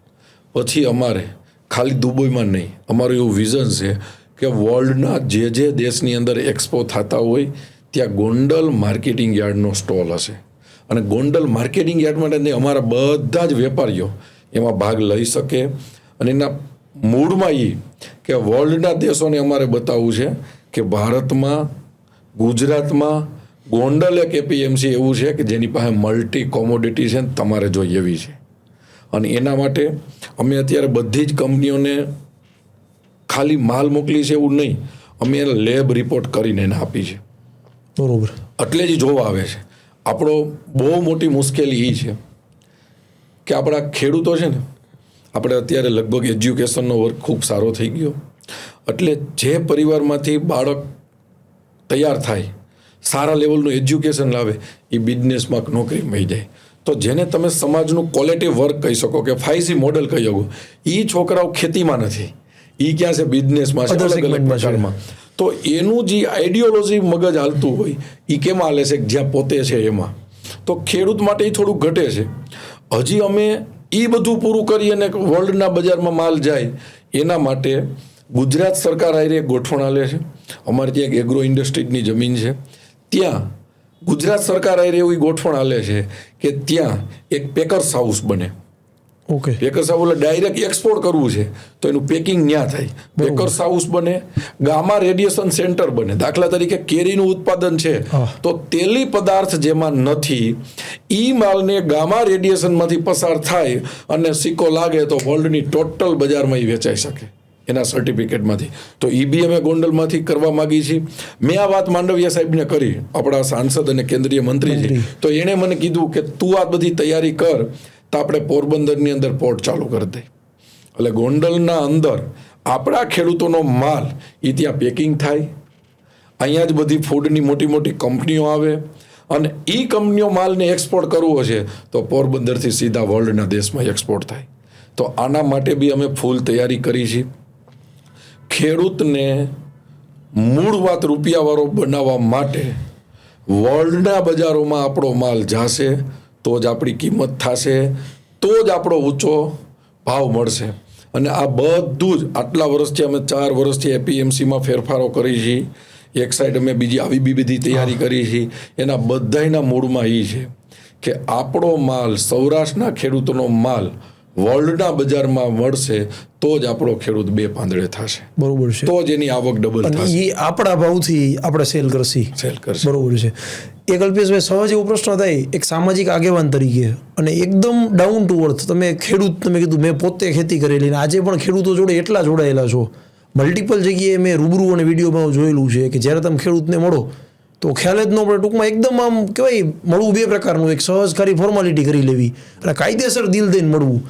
પછી અમારે ખાલી દુબઈમાં નહીં, અમારું એવું વિઝન છે કે વર્લ્ડના જે દેશની અંદર એક્સપો થતા હોય ત્યાં ગોંડલ માર્કેટિંગ યાર્ડનો સ્ટોલ હશે. અને ગોંડલ માર્કેટિંગ યાર્ડ માટે અમારા બધા જ વેપારીઓ એમાં ભાગ લઈ શકે. અને એના મૂળમાં એ કે વર્લ્ડના દેશોને અમારે બતાવવું છે કે ભારતમાં, ગુજરાતમાં ગોંડલ એક એપીએમસી એવું છે કે જેની પાસે મલ્ટી કોમોડિટી છે, તમારે જોઈએ એવી છે. અને એના માટે અમે અત્યારે બધી જ કંપનીઓને ખાલી માલ મોકલી છે એવું નહીં, અમે એને લેબ રિપોર્ટ કરીને એને આપી છે. બરોબર. એટલે જ જોવા આવે છે. આપણો બહુ મોટી મુશ્કેલી એ છે કે આપણા ખેડૂતો છે ને, આપણે અત્યારે લગભગ એજ્યુકેશનનો વર્ક ખૂબ સારો થઈ ગયો. એટલે જે પરિવારમાંથી બાળક તૈયાર થાય, સારા લેવલનું એજ્યુકેશન લાવે, એ બિઝનેસમાં નોકરી મળી જાય. તો જેને તમે સમાજનું ક્વોલિટી વર્ક કહી શકો કે 5C મોડેલ કહી શકો, એ છોકરાઓ ખેતીમાં નથી, એ ક્યાં છે બિઝનેસમાં છે, Other અલગ અલગ segmentમાં છે. પ્રકારમાં. તો એનું જે આઈડિયોલોજી મગજ હાલતું હોય એ કેમાં હાલે છે જ્યાં પોતે છે એમાં. તો ખેડૂત માટે એ થોડુંક ઘટે છે. હજી અમે એ બધું પૂરું કરી અને વર્લ્ડના બજારમાં માલ જાય એના માટે ગુજરાત સરકાર આરે ગોઠવણ આલે છે. અમારે ત્યાં એક એગ્રો ઇન્ડસ્ટ્રીની જમીન છે, ત્યાં ગુજરાત સરકાર આરે એવી ગોઠવણ આલે છે કે ત્યાં એક પેકર્સ હાઉસ બને. ઓકે, પેકર્સ હાઉસ એટલે ડાયરેક્ટ એક્સપોર્ટ કરવું છે તો એનું પેકિંગ ન્યા થાય. પેકર્સ હાઉસ બને, ગામા રેડિયેશન સેન્ટર બને. દાખલા તરીકે કેરીનું ઉત્પાદન છે તો તેલી પદાર્થ જેમાં નથી ઈ માલને ગામા રેડિયેશનમાંથી પસાર થાય અને સિક્કો લાગે તો વર્લ્ડની ટોટલ બજારમાં એ વેચાઈ શકે એના સર્ટિફિકેટમાંથી. તો એ બી અમે ગોંડલમાંથી કરવા માગીએ છીએ. મેં આ વાત માંડવિયા સાહેબને કરી, આપણા સાંસદ અને કેન્દ્રીય મંત્રી છે, તો એણે મને કીધું કે તું આ બધી તૈયારી કર તો આપણે પોરબંદરની અંદર પોર્ટ ચાલુ કરી દઈએ. એટલે ગોંડલના અંદર આપણા ખેડૂતોનો માલ એ ત્યાં પેકિંગ થાય, અહીંયા જ બધી ફૂડની મોટી મોટી કંપનીઓ આવે અને એ કંપનીઓ માલને એક્સપોર્ટ કરવો છે તો પોરબંદરથી સીધા વર્લ્ડના દેશમાં એક્સપોર્ટ થાય. તો આના માટે બી અમે ફૂલ તૈયારી કરી છે. ખેડૂતને મૂળ વાત રૂપિયાવાળો બનાવવા માટે વર્લ્ડના બજારોમાં આપણો માલ જાશે તો જ આપણી કિંમત થશે, તો જ આપણો ઊંચો ભાવ મળશે. અને આ બધું જ આટલા વર્ષથી અમે 4 વર્ષથી એપીએમસીમાં ફેરફારો કરી છે. એક સાઈડ અમે બીજી આવી બધી તૈયારી કરી છે. એના બધાયના મૂળમાં એ છે કે આપણો માલ, સૌરાષ્ટ્રના ખેડૂતોનો માલ વર્લ્ડના બજારમાં મળશે તો જ આપણો ખેડૂત 2 પાંદડે થશે, બરોબર છે. તો જ એની આવક ડબલ અને થશે, એ આપણા ભાવથી આપણે સેલ કરશી. સેલ કરશે. બરોબર છે. એક અલ્પેશભાઈ, સહજ એવો પ્રશ્ન થાય એક સામાજિક આગેવાન તરીકે અને એકદમ ડાઉન ટુ અર્થ, તમે ખેડૂત, તમે કીધું મેં પોતે ખેતી કરેલી અને આજે પણ ખેડૂતો જોડે એટલા જોડાયેલા છો. મલ્ટિપલ જગ્યાએ મેં રૂબરૂ અને વિડીયોમાં જોયેલું છે કે જ્યારે તમે ખેડૂતને મળો તો ખ્યાલ જ ન પડે, ટૂંકમાં એકદમ આમ કહેવાય મળવું 2 પ્રકારનું, એક સહજ ખરી ફોર્માલિટી કરી લેવી અને કાયદેસર દિલ દઈને મળવું.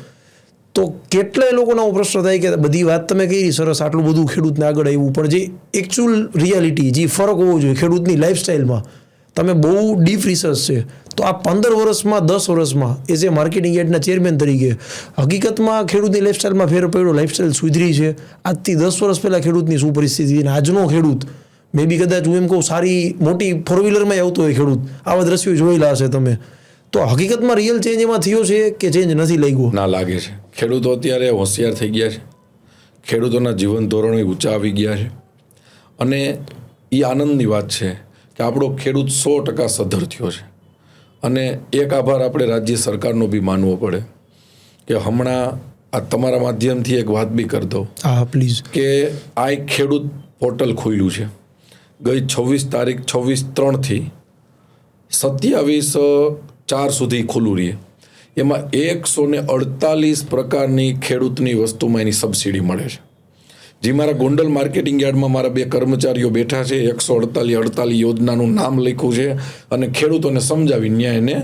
તો કેટલાય લોકોનો આવો પ્રશ્ન થાય કે બધી વાત તમે કરી સરસ, આટલું બધું ખેડૂતને આગળ આવ્યું, પણ જે એકચ્યુઅલ રિયાલિટી, જે ફરક હોવો જોઈએ ખેડૂતની લાઈફસ્ટાઈલમાં, તમે બહુ ડીપ રિસર્ચ છે તો આ 15 વર્ષમાં 10 વર્ષમાં એઝ એ માર્કેટિંગ યાર્ડના ચેરમેન તરીકે હકીકતમાં ખેડૂતની લાઈફસ્ટાઈલમાં ફેર પડ્યો, લાઈફસ્ટાઈલ સુધરી છે? આજથી 10 વર્ષ પહેલાં ખેડૂતની શું પરિસ્થિતિ અને આજનો ખેડૂત, મે બી કદાચ હું એમ કહું સારી મોટી 4-વ્હીલરમાં આવતો હોય ખેડૂત, આવા દ્રશ્યો જોયેલા હશે તમે, તો હકીકતમાં રિયલ ચેન્જ એમાં થયો છે કે ચેન્જ નથી લાગ્યો? ના લાગે છે. ખેડૂતો અત્યારે હોશિયાર થઈ ગયા છે, ખેડૂતોના જીવન ધોરણો ઊંચા આવી ગયા છે અને એ આનંદની વાત છે કે આપણો ખેડૂત 100% સદ્ધર થયો છે. અને એક આભાર આપણે રાજ્ય સરકારનો બી માનવો પડે કે હમણાં આ તમારા માધ્યમથી એક વાત બી કરી દઉં. હા પ્લીઝ. કે આ એક ખેડૂત પોર્ટલ ખોલ્યું છે ગઈ 26/3 27/4 સુધી ખુલ્લું રહીએ. એમાં 148 પ્રકારની ખેડૂતની વસ્તુમાં એની સબસિડી મળે છે. જે મારા ગોંડલ માર્કેટિંગ યાર્ડમાં મારા 2 કર્મચારીઓ બેઠા છે, 148 યોજનાનું નામ લખ્યું છે અને ખેડૂતોને સમજાવી ન્યાય એને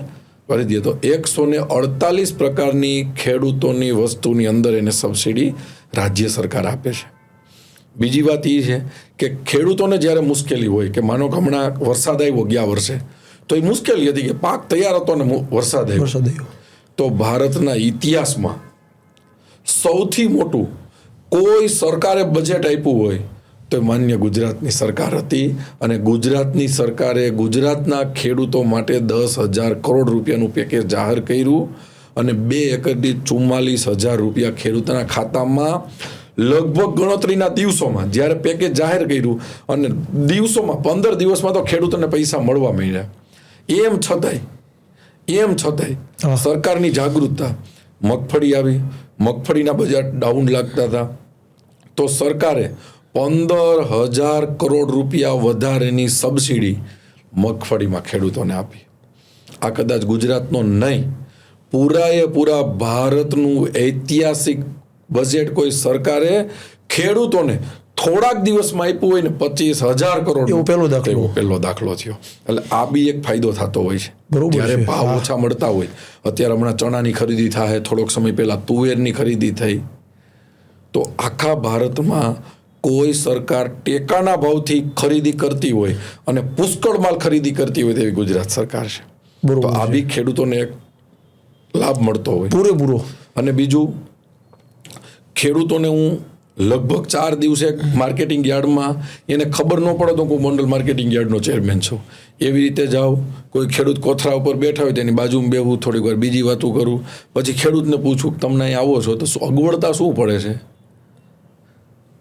કરી દે. તો 148 પ્રકારની ખેડૂતોની વસ્તુની અંદર એને સબસિડી રાજ્ય સરકાર આપે છે. બીજી વાત એ છે કે ખેડૂતોને જ્યારે મુશ્કેલી હોય કે માનો કે હમણાં વરસાદ આવ્યો ગયા વર્ષે, તો એ મુશ્કેલી હતી કે પાક તૈયાર હતો ને વરસાદ આવ્યો, તો ભારતના ઇતિહાસમાં સૌથી મોટું કોઈ સરકારે બજેટ આપ્યું હોય તો માન્ય ગુજરાતની સરકાર હતી. અને ગુજરાતની સરકારે ગુજરાતના ખેડૂતો માટે 10,000 કરોડ રૂપિયાનું પેકેજ જાહેર કર્યું અને 2 એકર દીઠ 44,000 રૂપિયા ખેડૂતોના ખાતામાં લગભગ ગણતરીના દિવસોમાં, જ્યારે પેકેજ જાહેર કર્યું અને દિવસોમાં 15 દિવસમાં તો ખેડૂતોને પૈસા મળવા માંડ્યા. એમ છતાંય સરકારની જાગૃતતા, મગફળી આવી, મગફળીના બજાર ડાઉન લાગતા હતા તો સરકારે 15,000 કરોડ રૂપિયા વધારેની સબસિડી મગફળીમાં ખેડૂતોને આપી. આ કદાચ ગુજરાતનો નહીં, પૂરા ભારતનું ઐતિહાસિક બજેટ કોઈ સરકારે ખેડૂતોને થોડાક દિવસમાં આપ્યું હોય ને 25,000 કરોડ, એવો પહેલો દાખલો થયો. એટલે આ બી એક ફાયદો થતો હોય છે. જ્યારે ભાવ ઓછા મળતા હોય, અત્યારે હમણાં ચણાની ખરીદી થાય, થોડોક સમય પહેલા તુવેરની ખરીદી થઈ, તો આખા ભારતમાં કોઈ સરકાર ટેકાના ભાવથી ખરીદી કરતી હોય અને પુષ્કળ માલ ખરીદી કરતી હોય તેવી ગુજરાત સરકાર છે. તો આ બી ખેડૂતોને એક લાભ મળતો હોય પૂરેપૂરો. અને બીજું, ખેડૂતોને હું લગભગ 4 દિવસે માર્કેટિંગ યાર્ડમાં એને ખબર ન પડે તો હું ગોંડલ માર્કેટિંગ યાર્ડનો ચેરમેન છું. એવી રીતે જાઉં, કોઈ ખેડૂત કોથળા ઉપર બેઠા હોય તેની બાજુમાં બેહું, થોડીક વાર બીજી વાતો કરું, પછી ખેડૂતને પૂછું કે તમને અહીં આવો છો તો અગવડતા શું પડે છે,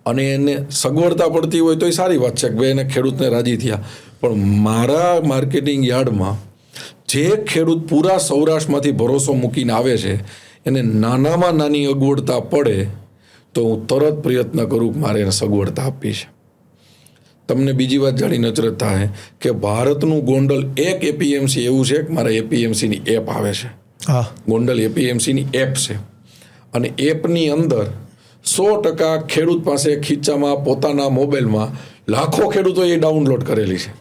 અને એને સગવડતા પડતી હોય તો એ સારી વાત છે કે ભાઈ એને ખેડૂતને રાજી થયા. પણ મારા માર્કેટિંગ યાર્ડમાં જે ખેડૂત પૂરા સૌરાષ્ટ્રમાંથી ભરોસો મૂકીને આવે છે એને નાનામાં નાની અગવડતા પડે તો હું તરત પ્રયત્ન કરું કે મારે એને સગવડતા આપવી છે. તમને બીજી વાત જાણીને અચરજ થાય કે ભારતનું ગોંડલ એક એપીએમસી એવું છે કે મારા એપીએમસીની એપ આવે છે. હા, ગોંડલ એપીએમસીની એપ છે, અને એપની અંદર 100% ખેડૂત પાસે ખીચામાં પોતાના મોબાઈલમાં લાખો ખેડૂતોએ ડાઉનલોડ કરેલી છે.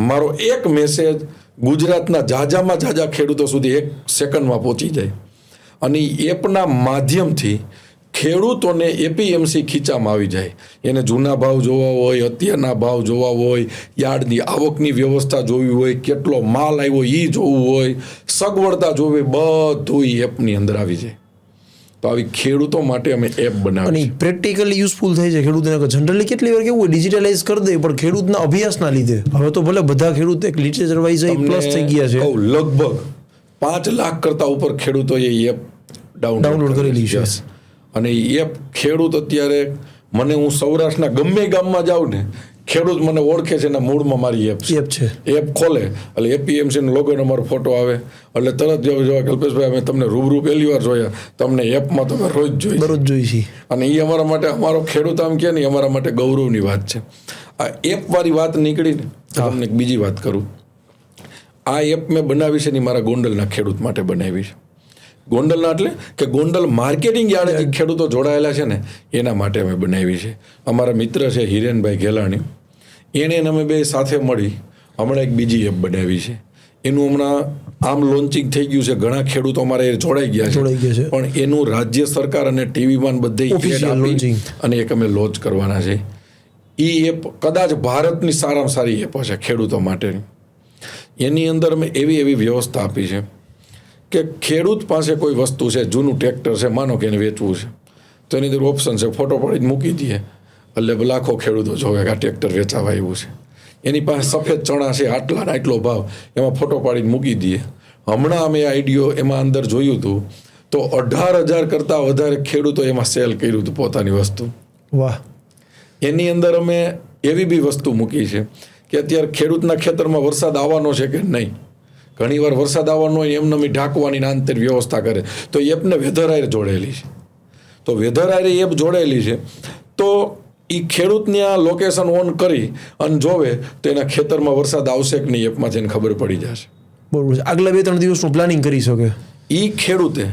મારો એક મેસેજ ગુજરાતના જાજામાં જાજા ખેડૂતો સુધી 1 સેકન્ડમાં પહોંચી જાય, અને એપના માધ્યમથી ખેડૂતોને એપીએમસી ખીચામાં આવી જાય. એને જૂના ભાવ જોવા હોય, અત્યારના ભાવ જોવા હોય, યાર્ડની આવકની વ્યવસ્થા જોવી હોય, કેટલો માલ આવ્યો એ જોવું હોય, સગવડતા જોવી, બધું એ એપની અંદર આવી જાય. તો આવી ખેડૂતો માટે અમે એપ બનાવી. અને પ્રેક્ટિકલી યુઝફુલ થઈ છે ખેડૂતોને. જનરલી કેટલી વાર કેવું હોય ડિજિટલાઇઝ કરી દે, પણ ખેડૂતના અભ્યાસના લીધે હવે તો ભલે બધા ખેડૂત એક લિટરેચર વાઇઝ પ્લસ થઈ ગયા છે. લગભગ 5 લાખ કરતા ઉપર ખેડૂતોએ એપ ડાઉનલોડ કરેલી છે. અને એપ ખેડૂત અત્યારે મને, હું સૌરાષ્ટ્રના ગમે ગામમાં જાઉં ને, ખેડૂત મને ઓળખે છે ને મૂળમાં મારી એપ છે. એપ ખોલે એટલે એપીએમસીનો લોગોનો મારો ફોટો આવે એટલે તરત જોવા કલ્પેશભાઈ અમે તમને રૂબરૂ પહેલી વાર જોયા, તમને એપમાં તમે રોજ જોઈ છે. અને એ અમારા માટે, અમારો ખેડૂત આમ કહે ને, અમારા માટે ગૌરવની વાત છે. આ એપવાળી વાત નીકળી ને, તમને એક બીજી વાત કરું. આ એપ મેં બનાવી છે ને મારા ગોંડલના ખેડૂત માટે બનાવી છે. ગોંડલના એટલે કે ગોંડલ માર્કેટિંગ યાર્ડે જે ખેડૂતો જોડાયેલા છે ને એના માટે અમે બનાવી છે. અમારા મિત્ર છે હિરેનભાઈ ગેલાણી, એને અમે બે સાથે મળી હમણાં એક બીજી એપ બનાવી છે. એનું હમણાં આમ લોન્ચિંગ થઈ ગયું છે, ઘણા ખેડૂતો અમારે જોડાઈ ગયા છે, પણ એનું રાજ્ય સરકાર અને ટીવીમાં બધે અને એક અમે લોન્ચ કરવાના છે. એ એપ કદાચ ભારતની સારામાં સારી એપ છે ખેડૂતો માટેની. એની અંદર અમે એવી વ્યવસ્થા આપી છે કે ખેડૂત પાસે કોઈ વસ્તુ છે, જૂનું ટ્રેક્ટર છે, માનો કે એને વેચવું છે, તો એની અંદર ઓપ્શન છે ફોટો પાડીને મૂકી દઈએ એટલે લાખો ખેડૂતો જોવે કે આ ટ્રેક્ટર વેચાવા આવ્યું છે. એની પાસે સફેદ ચણા છે, આટલો ભાવ, એમાં ફોટો પાડીને મૂકી દઈએ. હમણાં અમે આઈડિયો એમાં અંદર જોયું હતું તો 18,000 કરતાં વધારે ખેડૂતો એમાં સેલ કર્યું હતું પોતાની વસ્તુ. વાહ! એની અંદર અમે એવી બી વસ્તુ મૂકી છે કે અત્યારે ખેડૂતના ખેતરમાં વરસાદ આવવાનો છે કે નહીં, ઘણી વાર વરસાદ આવવાનો હોય એમને ઢાંકવાની આંતર વ્યવસ્થા કરે, તો એપને વેધર આયર જોડેલી છે. તો વેધર આયર એપ જોડેલી છે તો એ ખેડૂતને આ લોકેશન ઓન કરી અને જોવે તો એના ખેતરમાં વરસાદ આવશે કે નહીં એપમાંથી એને ખબર પડી જશે. બરોબર છે. આગલા 2-3 દિવસનું પ્લાનિંગ કરી શકે. એ ખેડૂતે,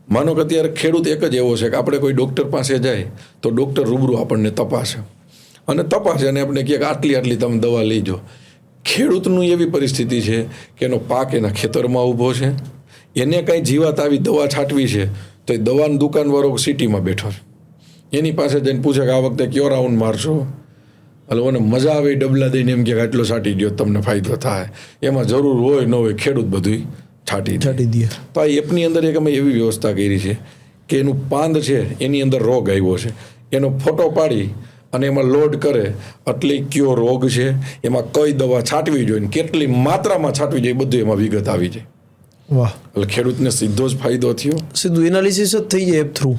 માનો કે અત્યારે ખેડૂત એક જ એવો છે કે આપણે કોઈ ડૉક્ટર પાસે જાય તો ડૉક્ટર રૂબરૂ આપણને તપાસે અને આપણે કહે કે આટલી તમે દવા લઈજો. ખેડૂતનું એવી પરિસ્થિતિ છે કે એનો પાક એના ખેતરમાં ઊભો છે, એને કાંઈ જીવાત આવી દવા છાંટવી છે તો એ દવાની દુકાનવાળો સિટીમાં બેઠો છે, એની પાસે જઈને પૂછે કે આ વખતે કયો રાઉન્ડ મારશો, એટલે મને મજા આવે ડબલા દઈને એમ કે આટલો છાંટી દો તમને ફાયદો થાય. એમાં જરૂર હોય ન હોય ખેડૂત બધું છાંટી દે. તો આ એપની અંદર એક અમે એવી વ્યવસ્થા કરી છે કે એનું પાંદ છે એની અંદર રોગ આવ્યો છે, એનો ફોટો પાડી અને એમાં લોડ કરે એટલે કયો રોગ છે, એમાં કઈ દવા છાંટવી જોઈએ, કેટલી માત્રામાં છાંટવી જોઈએ, બધું એમાં વિગત આવી જાય. વાહ! એટલે ખેડૂતને સીધો જ ફાયદો થયો, સીધું એનાલિસિસ જ થઈ જાય એપ થ્રુ.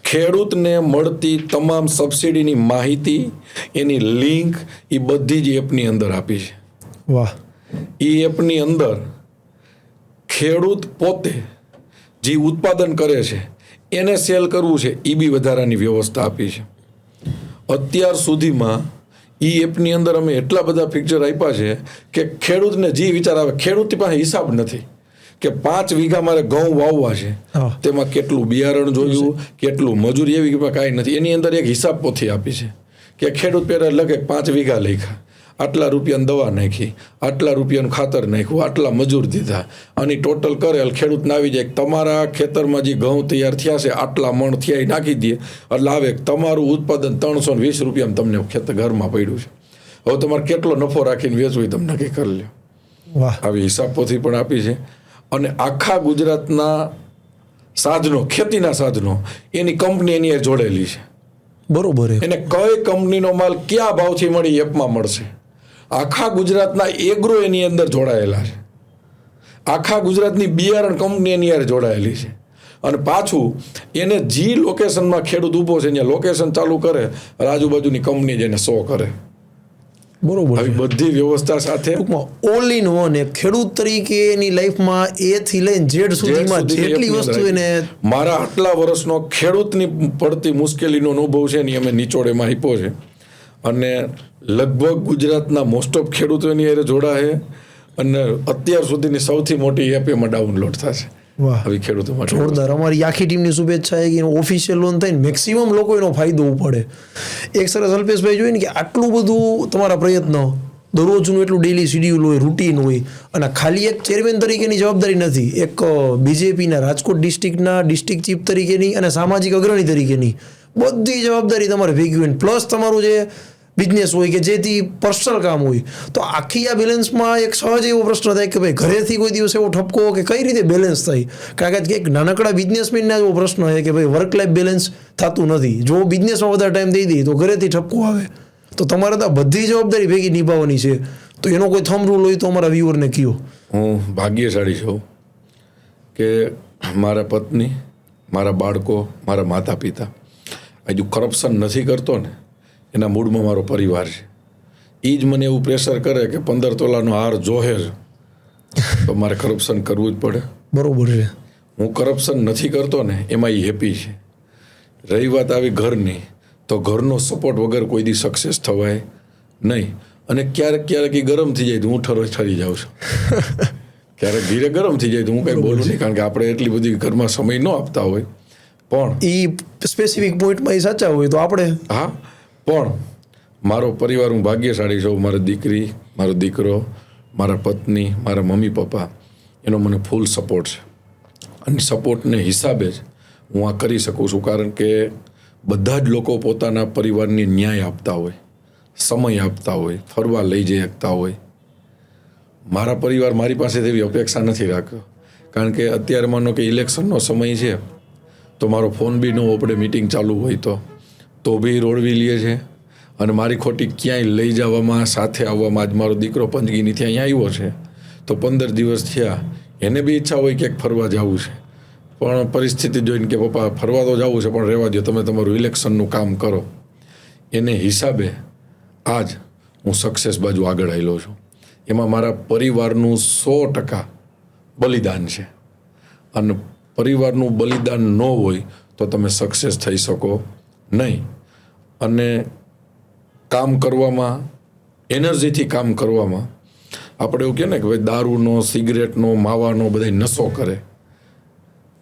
ખેડૂતને મળતી તમામ સબસિડીની માહિતી, એની લિંક એ બધી જ એપની અંદર આપી છે. વાહ! એ એપની અંદર ખેડૂત પોતે જે ઉત્પાદન કરે છે એને સેલ કરવું છે એ બી વધારાની વ્યવસ્થા આપી છે. અત્યાર સુધીમાં એ એપની અંદર અમે એટલા બધા ફીચર આપ્યા છે કે ખેડૂતને જે વિચાર આવે, ખેડૂત પાસે હિસાબ નથી કે 5 વીઘા મારે ઘઉં વાવવા છે, તેમાં કેટલું બિયારણ જોયું, કેટલું મજૂરી, એવી કાંઈ નથી. એની અંદર એક હિસાબ પોથી આપી છે કે ખેડૂત પહેલાં લખે 5 વીઘા લખ્યા, આટલા રૂપિયાની દવા નાખી, આટલા રૂપિયાનું ખાતર નાખ્યું, આટલા મજૂર દીધા, અને ટોટલ કરે એટલે ખેડૂતને આવી જાય તમારા ખેતરમાં જે ઘઉં તૈયાર થયા છે આટલા મણ થયા એ નાખી દે એટલે આવે તમારું ઉત્પાદન 320 રૂપિયામાં તમને ખેતર ઘરમાં પડ્યું છે, હવે તમારે કેટલો નફો રાખીને વેચવું એ તમે નક્કી કરી લો. આવી હિસાબ પોથી પણ આપી છે. અને આખા ગુજરાતના સાધનો, ખેતીના સાધનો, એની કંપની એની જોડેલી છે. બરોબર છે. એને કઈ કંપનીનો માલ કયા ભાવથી મળી એપમાં મળશે. આખા ગુજરાતના એગ્રો એની અંદર જોડાયેલા છે. આખા ગુજરાતની બિયારણ કંપની એની યાર જોડાયેલી છે. અને પાછું એને જે લોકેશનમાં ખેડૂત ઊભો છે ત્યાં લોકેશન ચાલુ કરે, આજુબાજુની કંપની જેને શો કરે. બરોબર. આવી બધી વ્યવસ્થા સાથે ટૂંકમાં ઓલ ઇન વન, એક ખેડૂત તરીકે એની લાઈફમાં એ થી લઈને ઝેડ સુધીમાં જેટલી વસ્તુ એને મારા આટલા વર્ષનો ખેડૂતની પડતી મુશ્કેલીનો અનુભવ છે ને અમે નિચોડેમાં આપ્યો છે. અને લગભગ ગુજરાતના મોસ્ટ ઓફ ખેડૂતો એની હારે જોડાય અને અત્યાર સુધીની સૌથી મોટી એપ એમાં ડાઉનલોડ થશે. વાહ, આવી ખેડૂતો માટે જોરદાર. અમારી આખી ટીમની શુભેચ્છા છે કે એનો ઓફિશિયલ લોન થઈને મેક્સિમમ લોકો એનો ફાયદો ઉપાડે. એક સરસ અલ્પેશભાઈ જોઈએ ને કે આટલું બધું તમારા પ્રયત્નો, દરરોજનું એટલું ડેલી શિડ્યુલ હોય, રૂટીન હોય, અને ખાલી એક ચેરમેન તરીકેની જવાબદારી નથી, એક બીજેપીના રાજકોટ ડિસ્ટ્રિક્ટના ડિસ્ટ્રિક્ટ ચીફ તરીકેની અને સામાજિક અગ્રણી તરીકેની બધી જવાબદારી તમારે ભેગી હોય, પ્લસ તમારું જે બિઝનેસ હોય કે જેથી પર્સનલ કામ હોય, તો આખી આ બેલેન્સમાં એક સહજ એવો પ્રશ્ન થાય કે ભાઈ ઘરેથી કોઈ દિવસ એવો ઠપકો કે કઈ રીતે બેલેન્સ થાય. કારણ કે એક નાનકડા બિઝનેસમેનના એવો પ્રશ્ન છે કે ભાઈ વર્ક લાઈફ બેલેન્સ થતું નથી. જો બિઝનેસમાં વધારે ટાઈમ દઈ દઈએ તો ઘરેથી ઠપકો આવે. તો તમારે તો બધી જવાબદારી ભેગી નિભાવવાની છે. તો એનો કોઈ થંબ રૂલ હોય તો અમારા વ્યુઅરને કહો. હું ભાગ્યશાળી છું કે મારા પત્ની, મારા બાળકો, મારા માતા પિતા હજુ કરપ્શન નથી કરતો ને એના મૂડમાં મારો પરિવાર છે. એ જ મને એવું પ્રેશર કરે કે 15 તોલાનો હાર જોહે તો મારે કરપ્શન કરવું જ પડે. બરોબર છે. હું કરપ્શન નથી કરતો ને એમાં એ હેપી છે. રહી વાત આવી ઘરની, તો ઘરનો સપોર્ટ વગર કોઈ દી સક્સેસ થવાય નહીં. અને ક્યારેક ક્યારેક એ ગરમ થઈ જાય તો હું ઠરી જાઉં છું. ક્યારેક ધીરે ગરમ થઈ જાય તો હું કંઈ બોલું નહીં, કારણ કે આપણે એટલી બધી ઘરમાં સમય ન આપતા હોય. પણ એ સ્પેસિફિક પોઈન્ટમાં એ સાચા હોય તો આપણે હા, પણ મારો પરિવાર, હું ભાગ્યશાળી છું. મારી દીકરી, મારો દીકરો, મારા પત્ની, મારા મમ્મી પપ્પા, એનો મને ફૂલ સપોર્ટ છે. અને સપોર્ટને હિસાબે જ હું આ કરી શકું છું. કારણ કે બધા જ લોકો પોતાના પરિવારને ન્યાય આપતા હોય, સમય આપતા હોય, ફરવા લઈ જઈ શકતા હોય. મારા પરિવાર મારી પાસેથી એવી અપેક્ષા નથી રાખ્યો. કારણ કે અત્યારે માનો કે ઇલેક્શનનો સમય છે તો મારો ફોન બી ન આપણે મીટિંગ ચાલુ હોય તો બી રોડવી લે છે. અને મારી ખોટી ક્યાંય લઈ જવામાં, સાથે આવવામાં, આજ મારો દીકરો પંચગીનીથી અહીંયા આવ્યો છે તો 15 દિવસ થયા, એને બી ઈચ્છા હોય ક્યાંક ફરવા જવું છે, પણ પરિસ્થિતિ જોઈને કે પપ્પા ફરવા તો જવું છે પણ રહેવા દો, તમે તમારું ઇલેક્શનનું કામ કરો. એને હિસાબે આજ હું સક્સેસ બાજુ આગળ આવેલો છું. એમાં મારા પરિવારનું 100% બલિદાન છે. અને પરિવારનું બલિદાન ન હોય તો તમે સક્સેસ થઈ શકો નહીં. અને કામ કરવામાં, એનર્જીથી કામ કરવામાં, આપણે એવું કહે ને કે ભાઈ દારૂનો, સિગરેટનો, માવાનો બધા નશો કરે,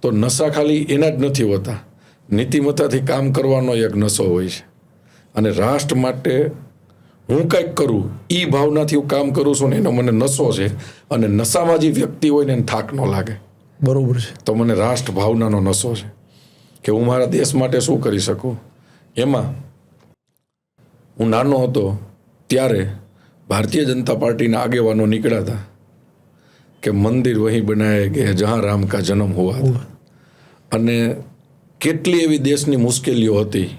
તો નશા ખાલી એના જ નથી હોતા, નીતિમત્તાથી કામ કરવાનો એક નશો હોય છે. અને રાષ્ટ્ર માટે હું કંઈક કરું એ ભાવનાથી હું કામ કરું છું ને એનો મને નશો છે. અને નશામાં જે વ્યક્તિ હોય ને એને થાક ન લાગે. બરોબર છે. તો મને રાષ્ટ્ર ભાવનાનો નશો છે કે હું મારા દેશ માટે શું કરી શકું. એમાં હું નાનો હતો ત્યારે ભારતીય જનતા પાર્ટીના આગેવાનો નીકળ્યા હતા કે મંદિર વહીં બનાએ કે જહાં રામ કા જન્મ હુઆ થા. અને કેટલી એવી દેશની મુશ્કેલીઓ હતી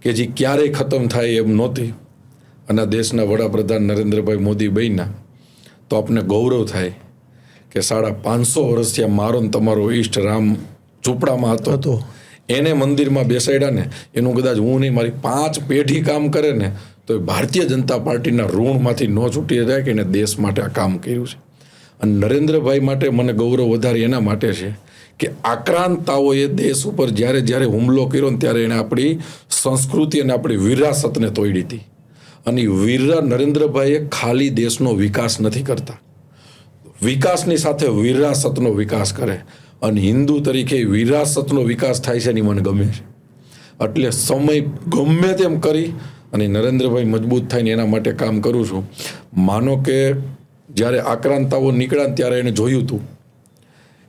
કે જે ક્યારેય ખતમ થાય એમ નહોતી. અને દેશના વડાપ્રધાન નરેન્દ્રભાઈ મોદી બન્યા તો આપને ગૌરવ થાય કે 550 વર્ષથી આ મારો ને તમારો ઈષ્ટ રામ ઝૂંપડામાં હતો, એને મંદિરમાં બેસાડ્યા ને એનું કદાચ હું નહીં, મારી 5 પેઢી કામ કરે ને તો એ ભારતીય જનતા પાર્ટીના ઋણમાંથી ન છૂટી જાય કે એને દેશ માટે આ કામ કર્યું છે. અને નરેન્દ્રભાઈ માટે મને ગૌરવ વધારે એના માટે છે કે આક્રાંતાઓએ દેશ ઉપર જ્યારે જ્યારે હુમલો કર્યો ને ત્યારે એણે આપણી સંસ્કૃતિ અને આપણી વિરાસતને તોડી હતી. અને વીરા નરેન્દ્રભાઈએ ખાલી દેશનો વિકાસ નથી કરતા, વિકાસની સાથે વિરાસતનો વિકાસ કરે. અને હિન્દુ તરીકે વિરાસતનો વિકાસ થાય છે એની મને ગમે છે. એટલે સમય ગમે તેમ કરી અને નરેન્દ્રભાઈ મજબૂત થાય ને એના માટે કામ કરું છું. માનો કે જ્યારે આક્રાંતાઓ નીકળ્યા ત્યારે એને જોયું હતું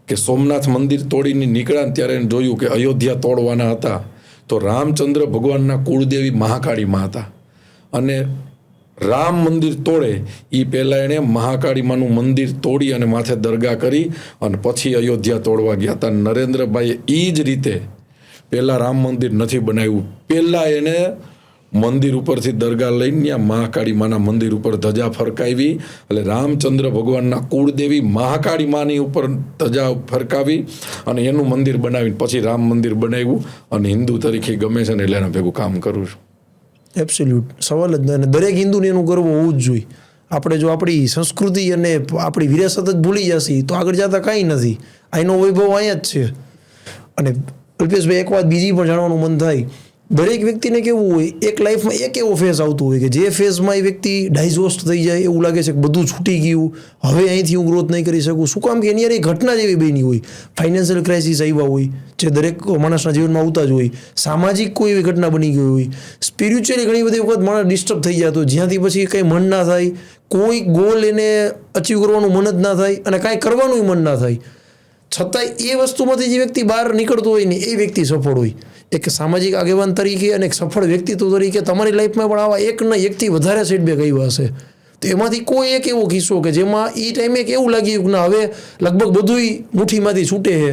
કે સોમનાથ મંદિર તોડીને નીકળ્યા ત્યારે એને જોયું કે અયોધ્યા તોડવાના હતા તો રામચંદ્ર ભગવાનના કુળદેવી મહાકાળીમાં હતા. અને રામ મંદિર તોડે એ પહેલાં એણે મહાકાળીમાનું મંદિર તોડી અને માથે દરગાહ કરી અને પછી અયોધ્યા તોડવા ગયા હતા. નરેન્દ્રભાઈએ એ જ રીતે પહેલાં રામ મંદિર નથી બનાવ્યું. પહેલાં એને મંદિર ઉપરથી દરગાહ લઈને ત્યાં મહાકાળી માના મંદિર ઉપર ધજા ફરકાવી. એટલે રામચંદ્ર ભગવાનના કુળદેવી મહાકાળી માની ઉપર ધજા ફરકાવી અને એનું મંદિર બનાવીને પછી રામ મંદિર બનાવ્યું. અને હિન્દુ તરીકે ગમે છે ને એટલે એના ભેગું કામ કરું છું. એબ્સોલ્યુટ સવાલ જ નહીં. અને દરેક હિન્દુને એનું ગર્વ હોવું જ જોઈએ. આપણે જો આપણી સંસ્કૃતિ અને આપણી વિરાસત જ ભૂલી જશી તો આગળ જતા કાંઈ નથી. આનો વૈભવ અહીંયા જ છે. અને અલ્પેશભાઈ, એક વાત બીજી પણ જાણવાનું મન થાય. દરેક વ્યક્તિને કેવું હોય, એક લાઈફમાં એક એવો ફેઝ આવતો હોય કે જે ફેઝમાં એ વ્યક્તિ ડાયઝોસ્ટ થઈ જાય, એવું લાગે છે કે બધું છૂટી ગયું, હવે અહીંથી હું ગ્રોથ નહીં કરી શકું. શું કામ કે એની યાર એ ઘટના જેવી બની હોય. ફાઇનાન્શિયલ ક્રાઇસિસ આવ્યા હોય જે દરેક માણસના જીવનમાં આવતા જ હોય. સામાજિક કોઈ એવી ઘટના બની ગઈ હોય. સ્પિરિચ્યુઅલી ઘણી બધી વખત માણસ ડિસ્ટર્બ થઈ જતો, જ્યાંથી પછી કંઈ મન ના થાય, કોઈ ગોલ એને અચીવ કરવાનું મન જ ના થાય અને કાંઈ કરવાનું મન ના થાય. છતાંય એ વસ્તુમાંથી જે વ્યક્તિ બહાર નીકળતો હોય ને એ વ્યક્તિ સફળ હોય. એક સામાજિક આગેવાન તરીકે અને એક સફળ વ્યક્તિત્વ તરીકે તમારી લાઈફમાં પણ આવા એક ને એકથી વધારે સેટબેક આવ્યા હશે. તો એમાંથી કોઈ એક એવો કિસ્સો કે જેમાં એ ટાઈમે એક એવું લાગ્યું કે ના હવે લગભગ બધુંય મુઠ્ઠીમાંથી છૂટે છે,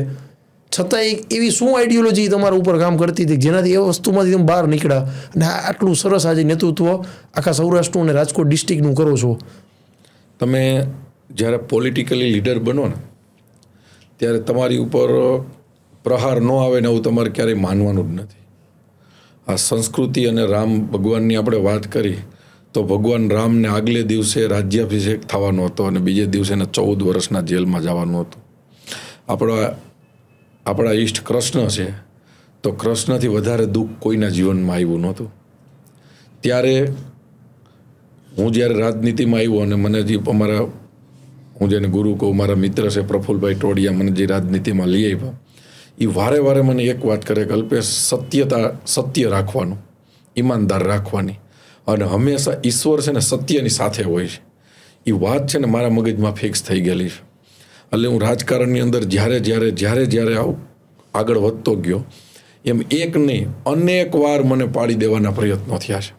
છતાંય એવી શું આઈડિયોલોજી તમારા ઉપર કામ કરતી હતી જેનાથી એ વસ્તુમાંથી તમે બહાર નીકળ્યા અને આટલું સરસ આજે નેતૃત્વ આખા સૌરાષ્ટ્રનું અને રાજકોટ ડિસ્ટ્રિક્ટનું કરો છો? તમે જ્યારે પોલિટિકલી લીડર બનો ને ત્યારે તમારી ઉપર પ્રહાર ન આવે ને એવું તમારે ક્યારેય માનવાનું જ નથી. આ સંસ્કૃતિ અને રામ ભગવાનની આપણે વાત કરી તો ભગવાન રામને આગલે દિવસે રાજ્યાભિષેક થવાનો હતો અને બીજે દિવસે એને 14 વર્ષના જેલમાં જવાનું હતું. આપણા ઈષ્ટ કૃષ્ણ છે તો કૃષ્ણથી વધારે દુઃખ કોઈના જીવનમાં આવ્યું નહોતું. ત્યારે હું જ્યારે રાજનીતિમાં આવ્યો અને મને જે હું જેને ગુરુ કહું, મારા મિત્ર છે પ્રફુલભાઈ ટોડિયા, મને જે રાજનીતિમાં લઈ આવ્યા, એ વારે વારે મને એક વાત કરે કે અલ્પેશ, સત્ય રાખવાનું, ઈમાનદાર રાખવાની, અને હંમેશા ઈશ્વર છે ને સત્યની સાથે હોય છે. એ વાત છે ને મારા મગજમાં ફિક્સ થઈ ગયેલી છે. એટલે હું રાજકારણની અંદર જ્યારે આગળ વધતો ગયો એમ એક નહીં અનેક વાર મને પાડી દેવાના પ્રયત્નો થયા છે.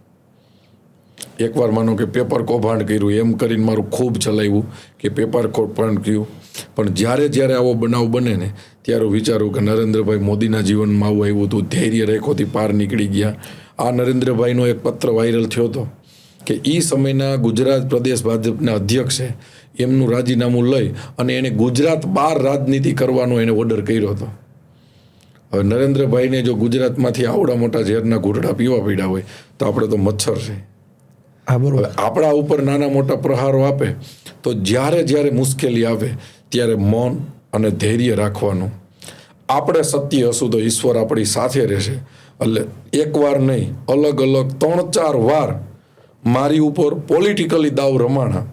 એકવાર માનો કે પેપર કૌભાંડ કર્યું, એમ કરીને મારું ખૂબ ચલાવ્યું કે પેપર કૌભાંડ કર્યું. પણ જ્યારે આવો બનાવ બને ને ત્યારે વિચારું કે નરેન્દ્રભાઈ મોદીના જીવનમાં આવું આવ્યું હતું, ધૈર્ય રેખોથી પાર નીકળી ગયા. આ નરેન્દ્રભાઈનો એક પત્ર વાયરલ થયો હતો કે એ સમયના ગુજરાત પ્રદેશ ભાજપના અધ્યક્ષે એમનું રાજીનામું લઈ અને એને ગુજરાત બહાર રાજનીતિ કરવાનો એને ઓર્ડર કર્યો હતો. હવે નરેન્દ્રભાઈને જો ગુજરાતમાંથી આવડા મોટા ઝેરના ઘૂંટડા પીવા પડ્યા હોય તો આપણે તો મચ્છર છે. આપણા ઉપર નાના મોટા પ્રહારો આપે તો જ્યારે મુશ્કેલી આવે ત્યારે મૌન અને ધૈર્ય રાખવાનું. આપણે સત્ય હશું તો ઈશ્વર આપણી સાથે રહેશે. એટલે એકવાર નહીં, અલગ 3-4 વાર મારી ઉપર પોલિટિકલી દાવ રમાણા.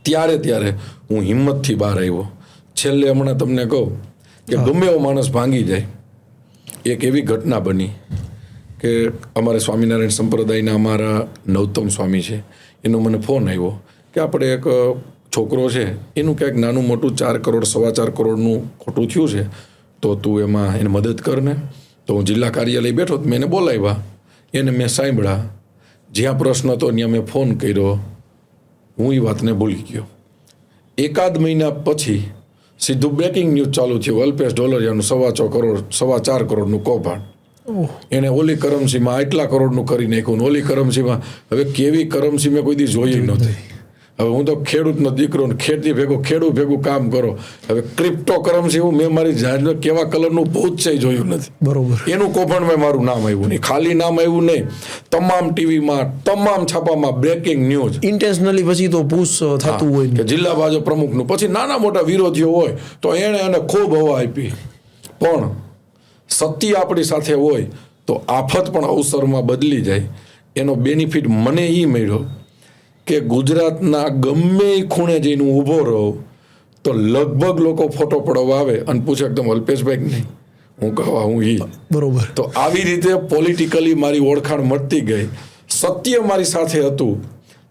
ત્યારે હું હિંમતથી બહાર આવ્યો. છેલ્લે હમણાં તમને કહું કે ગમે એવો માણસ ભાંગી જાય. એક એવી ઘટના બની કે અમારે સ્વામિનારાયણ સંપ્રદાયના અમારા નવતમ સ્વામી છે, એનો મને ફોન આવ્યો કે આપણે એક છોકરો છે એનું ક્યાંક નાનું મોટું 4 કરોડ 4.25 કરોડનું ખોટું થયું છે, તો તું એમાં એને મદદ કર ને. તો હું જિલ્લા કાર્યાલય બેઠો, મેં એને બોલાવ્યા, એને મેં સાંભળ્યા, જ્યાં પ્રશ્ન હતો ત્યાં મેં ફોન કર્યો. હું એ વાતને ભૂલી ગયો. એકાદ મહિના પછી સીધું બ્રેકિંગ ન્યૂઝ ચાલુ થયું, અલ્પેશ ઢોલરિયાનું 4.25 કરોડનું કૌભાંડ. એને ઓલી કરમસીમાં આટલા કરોડનું કરી નાખ્યું, ઓલી કરમસીમાં. હવે કેવી કરમસી મેં કોઈ દી જોઈ નહોતી. હવે હું તો ખેડૂતનો દીકરો, ખેતી ખેડૂત ભેગું કામ કરો. હવે ક્રિપ્ટો કરન્સી હું મેં મારી જાહેરમાં કેવા કલરનું ભૂત છે જોયું નથી. બરોબર. એનું કૌભાંડમાં મારું નામ આવ્યું નહીં, ખાલી નામ આવ્યું નહીં, તમામ ટીવીમાં તમામ છાપામાં બ્રેકિંગ ન્યૂઝ. ઇન્ટેન્શનલી પછી તો પુશ થતું હોય કે જિલ્લા ભાજપ પ્રમુખનું. પછી નાના મોટા વિરોધીઓ હોય તો એણે એને ખૂબ હવા આપી. પણ સત્ય આપણી સાથે હોય તો આફત પણ અવસરમાં બદલી જાય. એનો બેનિફિટ મને એ મળ્યો કે ગુજરાતના ગમે એ ખૂણે જઈને ઊભો રહો તો લગભગ લોકો ફોટો પડાવવા આવે અને પૂછે એકદમ અલ્પેશભાઈ નહીં, હું કહેવા હું ઈ. બરોબર. તો આવી રીતે પોલિટિકલી મારી ઓળખાણ મળતી ગઈ. સત્ય મારી સાથે હતું.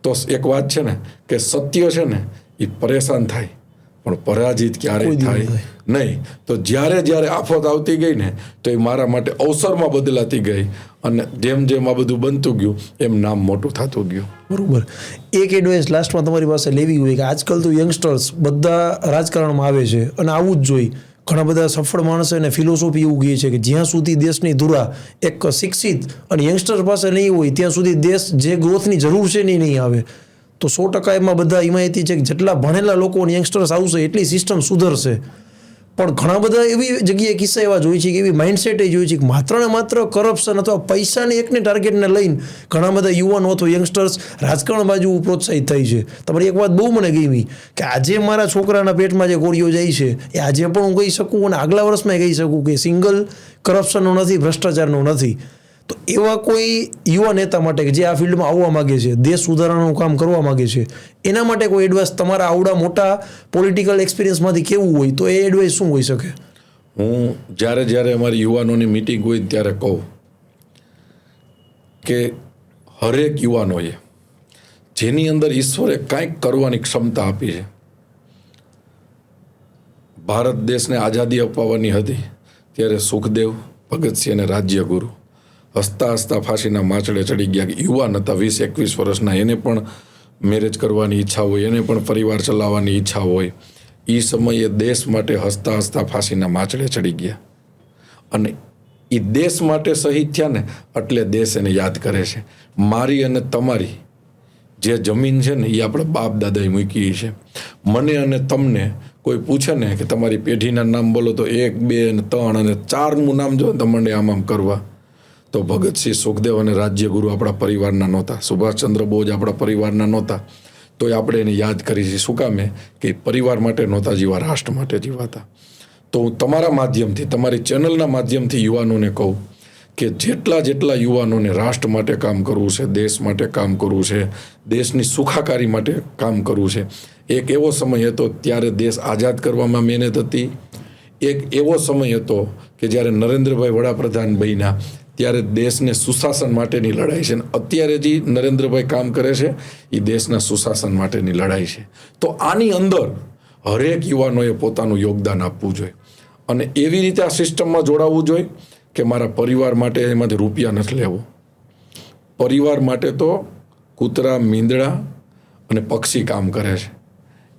તો એક વાત છે ને કે સત્ય છે ને એ પરેશાન થાય પણ પરાજિત ક્યારેય થાય નહીં. તો જ્યારે આફત આવતી ગઈ ને તો એ મારા માટે અવસરમાં બદલાતી ગઈ અને જેમ આ બધું બનતું ગયું એમ નામ મોટું થતું ગયું. બરોબર. એક એડવાઇસ લાસ્ટમાં તમારી પાસે લેવી હોય કે આજકાલ તો યંગસ્ટર્સ બધા રાજકારણમાં આવે છે અને આવું જ જોઈએ. ઘણા બધા સફળ માણસો એને ફિલોસોફી એવું કહે છે કે જ્યાં સુધી દેશની ધુરા એક શિક્ષિત અને યંગસ્ટર પાસે નહીં હોય ત્યાં સુધી દેશ જે ગ્રોથની જરૂર છે એ નહીં આવે. તો 100% એમાં બધા હિમાયતી છે કે જેટલા ભણેલા લોકો અને યંગસ્ટર્સ આવશે એટલી સિસ્ટમ સુધરશે. પણ ઘણા બધા એવી જગ્યાએ કિસ્સા એવા જોઈ છે કે એવી માઇન્ડસેટ એ જોઈ છે કે માત્ર ને માત્ર કરપ્શન અથવા પૈસાને એકને ટાર્ગેટને લઈને ઘણા બધા યુવાનો અથવા યંગસ્ટર્સ રાજકારણ બાજુ પ્રોત્સાહિત થાય છે. તમારી એક વાત બહુ મને ગમી કે આજે મારા છોકરાના પેટમાં જે ગોળીઓ જાય છે એ આજે પણ હું કહી શકું અને આગલા વર્ષમાં કહી શકું કે સિંગલ કરપ્શનનો નથી, ભ્રષ્ટાચારનો નથી. તો એવા કોઈ યુવા નેતા માટે કે જે આ ફિલ્ડમાં આવવા માગે છે, દેશ સુધારણાનું કામ કરવા માગે છે, એના માટે કોઈ એડવાઇસ તમારા આવડા મોટા પોલિટિકલ એક્સપિરિયન્સમાંથી કેવું હોય તો એ એડવાઇસ શું હોઈ શકે? હું જ્યારે અમારી યુવાનોની મિટિંગ હોય ત્યારે કહું કે હરેક યુવાનોએ જેની અંદર ઈશ્વરે કાંઈક કરવાની ક્ષમતા આપી છે. ભારત દેશને આઝાદી અપાવવાની હતી ત્યારે સુખદેવ, ભગતસિંહ અને રાજ્યગુરુ હસતા હસતા ફાંસીના માચડે ચડી ગયા. યુવાન હતા, 20-21 વર્ષના, એને પણ મેરેજ કરવાની ઈચ્છા હોય, એને પણ પરિવાર ચલાવવાની ઈચ્છા હોય. એ સમયે દેશ માટે હસતા હસતા ફાંસીના માચડે ચડી ગયા અને એ દેશ માટે શહીદ થયા ને એટલે દેશ એને યાદ કરે છે. મારી અને તમારી જે જમીન છે ને એ આપણે બાપ દાદાએ મૂકી છે. મને અને તમને કોઈ પૂછે ને કે તમારી પેઢીના નામ બોલો તો 1, 2 અને 3 અને 4નું નામ જો તો મંડે આમ કરવા તો ભગતસિંહ, સુખદેવ અને રાજ્યગુરુ આપણા પરિવારના નહોતા. સુભાષચંદ્ર બોઝ આપણા પરિવારના નહોતા. તોય આપણે એને યાદ કરી છે. શું કામે? કે પરિવાર માટે નહોતા જીવા, રાષ્ટ્ર માટે જીવાતા. તો હું તમારા માધ્યમથી, તમારી ચેનલના માધ્યમથી યુવાનોને કહું કે જેટલા યુવાનોને રાષ્ટ્ર માટે કામ કરવું છે, દેશ માટે કામ કરવું છે, દેશની સુખાકારી માટે કામ કરવું છે. એક એવો સમય હતો ત્યારે દેશ આઝાદ કરવામાં મહેનત હતી. એક એવો સમય હતો કે જ્યારે નરેન્દ્રભાઈ વડાપ્રધાન બન્યા ત્યારે દેશને સુશાસન માટેની લડાઈ છે. અત્યારે જે નરેન્દ્રભાઈ કામ કરે છે એ દેશના સુશાસન માટેની લડાઈ છે. તો આની અંદર હરેક યુવાનોએ પોતાનું યોગદાન આપવું જોઈએ અને એવી રીતે આ સિસ્ટમમાં જોડાવવું જોઈએ કે મારા પરિવાર માટે એમાંથી રૂપિયા નથી લેવો. પરિવાર માટે તો કૂતરા, મીંદડા અને પક્ષી કામ કરે છે,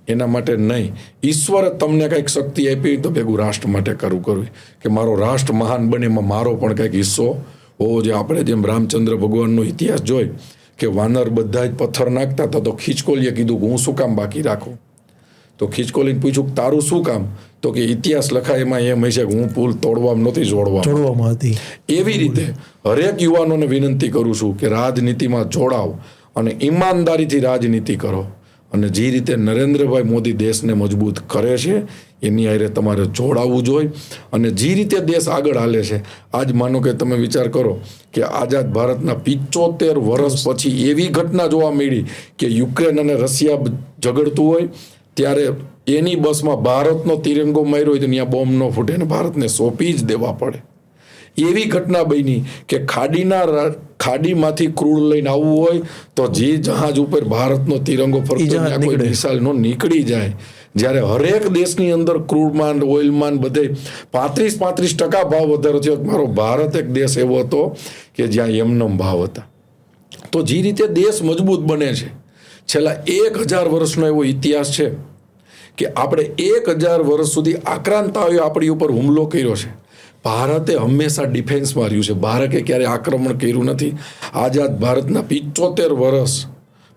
એના માટે નહીં. ઈશ્વરે તમને કંઈક શક્તિ આપી તો ભેગું રાષ્ટ્ર માટે કરવું કે મારો રાષ્ટ્ર મહાન બને, એમાં મારો પણ કંઈક હિસ્સો હોવો જોઈએ. આપણે જેમ રામચંદ્ર ભગવાનનો ઇતિહાસ જોઈ કે વાનર બધા જ પથ્થર નાખતા હતા તો ખીચકોલીએ કીધું કે હું શું કામ બાકી રાખું? તો ખીચકોલીને પૂછ્યું તારું શું કામ? તો કે ઇતિહાસ લખાય એમાં એમ હશે કે હું પુલ તોડવામાં નહોતી, જોડવામાં હતી. એવી રીતે હરેક યુવાનોને વિનંતી કરું છું કે રાજનીતિમાં જોડાવ અને ઈમાનદારીથી રાજનીતિ કરો અને જે રીતે નરેન્દ્રભાઈ મોદી દેશને મજબૂત કરે છે એની હારે તમારે જોડાવવું જોઈએ. અને જે રીતે દેશ આગળ હાલે છે, આજ માનો કે તમે વિચાર કરો કે આઝાદ ભારતના 75 વર્ષ પછી એવી ઘટના જોવા મળી કે યુક્રેન અને રશિયા ઝઘડતું હોય ત્યારે એની બસમાં ભારતનો તિરંગો માર્યો હોય તો ત્યાં બોમ્બ ન ફૂટે અને ભારતને સોંપી જ દેવા પડે. એવી ઘટના બની કે ખાડીમાંથી ક્રૂડ લઈને આવવું હોય તો જે જહાજ ઉપર ભારતનો તિરંગો ફરતો કોઈ મિસાઇલ નો નીકળી જાય. જ્યારે હરેક દેશની અંદર ક્રૂડમાં, ઓઇલમાં બધે 35% ભાવ વધારો થયો. મારો ભારત એક દેશ એવો હતો કે જ્યાં એમનેમ ભાવ હતા. તો જે રીતે દેશ મજબૂત બને છે, છેલ્લા 1000 વર્ષનો એવો ઇતિહાસ છે કે આપણે 1000 વર્ષ સુધી આક્રાંતાઓએ આપણી ઉપર હુમલો કર્યો છે. ભારતે હંમેશા ડિફેન્સમાં રહ્યું છે. ભારતે ક્યારેય આક્રમણ કર્યું નથી. આઝાદ ભારતના 75 વર્ષ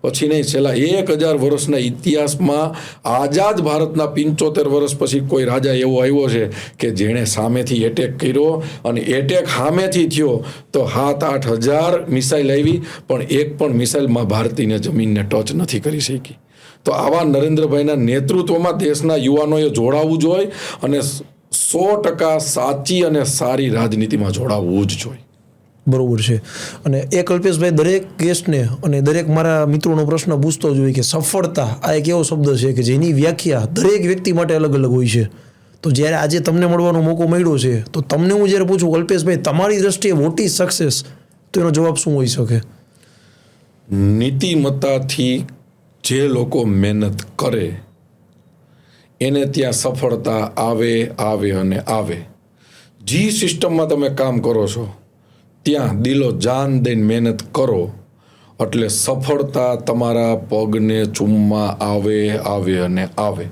પછી નહીં, છેલ્લા 1000 વર્ષના ઇતિહાસમાં આઝાદ ભારતના 75 વર્ષ પછી કોઈ રાજા એવો આવ્યો છે કે જેણે સામેથી એટેક કર્યો અને એટેક સામેથી થયો તો 7-8 હજાર મિસાઇલ આવી પણ એક પણ મિસાઇલમાં ભારતીય જમીનને ટચ નથી કરી શકી. તો આવા નરેન્દ્રભાઈના નેતૃત્વમાં દેશના યુવાનોએ જોડાવવું જોઈએ અને 100% સાચી અને સારી રાજનીતિમાં જોડાવવું જ જોઈએ. બરોબર છે. અને એ કલ્પેશભાઈ દરેક ગેસ્ટને અને દરેક મારા મિત્રોનો પ્રશ્ન પૂછતો જ હોય કે સફળતા આ એક એવો શબ્દ છે કે જેની વ્યાખ્યા દરેક વ્યક્તિ માટે અલગ અલગ હોય છે. તો જ્યારે આજે તમને મળવાનો મોકો મળ્યો છે તો તમને હું જ્યારે પૂછું કલ્પેશભાઈ તમારી દ્રષ્ટિએ વોટ ઇઝ સક્સેસ, તો એનો જવાબ શું હોઈ શકે? નીતિમત્તાથી જે લોકો મહેનત કરે એને ત્યાં સફળતા આવે અને આવે. જે સિસ્ટમમાં તમે કામ કરો છો ત્યાં દિલો જાન દઈને મહેનત કરો એટલે સફળતા તમારા પગને ચૂમમાં આવે અને આવે.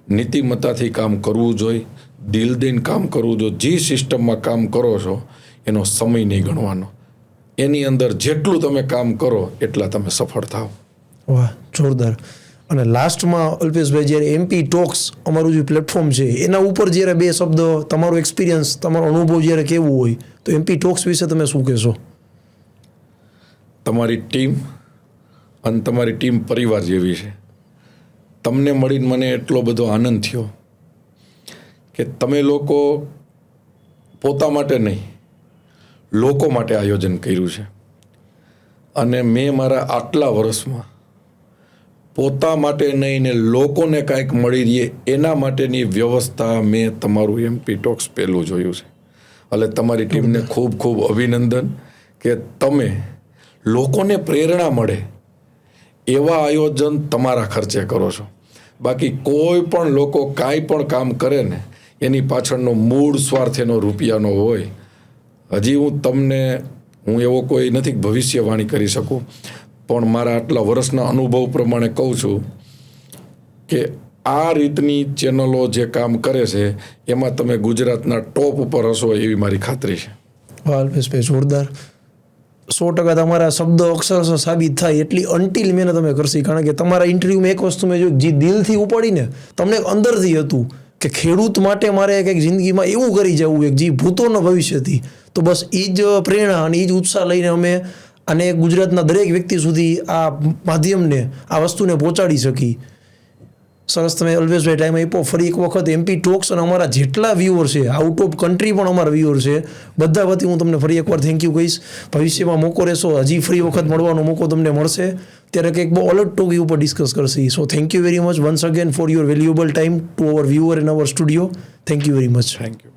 નીતિમત્તાથી કામ કરવું જોઈએ, દિલ દઈને કામ કરવું. જો જે સિસ્ટમમાં કામ કરો છો એનો સમય નહીં ગણવાનો. એની અંદર જેટલું તમે કામ કરો એટલા તમે સફળ થાવ. વાહ, જોરદાર. અને લાસ્ટમાં અલ્પેશભાઈ, જ્યારે એમપી ટોક્સ અમારું જે પ્લેટફોર્મ છે એના ઉપર જ્યારે બે શબ્દ તમારો એક્સપિરિયન્સ, તમારો અનુભવ જ્યારે કહેવું હોય તો એમપી ટોક્સ વિશે તમે શું કહેશો? તમારી ટીમ અને તમારી ટીમ પરિવાર જેવી છે. તમને મળીને મને એટલો બધો આનંદ થયો કે તમે લોકો પોતા માટે નહીં, લોકો માટે આયોજન કર્યું છે. અને મેં મારા આટલા વર્ષમાં પોતા માટે નહીં ને લોકોને કાંઈક મળી રહે એના માટેની વ્યવસ્થા મેં તમારું એમપી ટોક્સ પહેલું જોયું છે. એટલે તમારી ટીમને ખૂબ ખૂબ અભિનંદન કે તમે લોકોને પ્રેરણા મળે એવા આયોજન તમારા ખર્ચે કરો છો. બાકી કોઈ પણ લોકો કાંઈ પણ કામ કરે ને એની પાછળનો મૂળ સ્વાર્થ એનો રૂપિયાનો હોય. હજી હું એવો કોઈ નથી ભવિષ્યવાણી કરી શકું, પણ મારા આટલા વર્ષના અનુભવ પ્રમાણે કહું છું કે આ રીતની ચેનલો જે કામ કરે છે એમાં તમે ગુજરાતના ટોપ ઉપર હશો એવી મારી ખાતરી છે. વાહ અલ્પેશભાઈ, જોરદાર. 100% તમારા શબ્દ અક્ષરશઃ સાબિત થાય એટલી અનટિલ મહેનત તમે કરશી. કારણ કે તમારા ઇન્ટરવ્યૂમાં એક વસ્તુ મેં જોયું, જે દિલથી ઉપાડીને તમને અંદરથી હતું કે ખેડૂત માટે મારે કંઈક જિંદગીમાં એવું કરી જવું એક જે ભૂતોના ભવિષ્યથી. તો બસ એ જ પ્રેરણા અને એ જ ઉત્સાહ લઈને અમે અને ગુજરાતના દરેક વ્યક્તિ સુધી આ માધ્યમને, આ વસ્તુને પહોંચાડી શકી. સરસ, તમે અલ્પેશભાઈ ટાઈમ આપ્યો. ફરી એક વખત એમપી ટોક્સ અને અમારા જેટલા વ્યુઅર છે, આઉટ ઓફ કન્ટ્રી પણ અમારા વ્યુઅર છે, બધા વતી હું તમને ફરી એકવાર થેન્ક યુ કહીશ. ભવિષ્યમાં મોકો રહેશો, હજી ફરી વખત મળવાનો મોકો તમને મળશે ત્યારે કંઈક બહુ અલગ ટોપિક ઉપર discuss Karshi. So thank you very much once again for your valuable time to our viewer in our studio. Thank you very much. Thank you.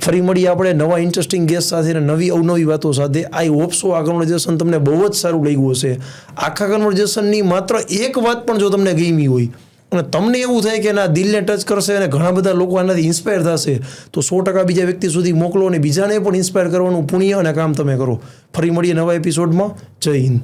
ફરી મળીએ આપણે નવા ઇન્ટરેસ્ટિંગ ગેસ્ટ સાથે અને નવી અવનવી વાતો સાથે. આઈ હોપ સો આ કન્વર્ઝેશન તમને બહુ જ સારું લાગ્યું હશે. આખા કન્વર્ઝેશનની માત્ર એક વાત પણ જો તમને ગમી હોય અને તમને એવું થાય કે એના દિલને ટચ કરશે અને ઘણા બધા લોકો આનાથી ઇન્સ્પાયર થશે, તો 100% બીજા વ્યક્તિ સુધી મોકલો અને બીજાને પણ ઇન્સ્પાયર કરવાનું પુણ્ય અને કામ તમે કરો. ફરી મળીએ નવા એપિસોડમાં. જય હિન્દ.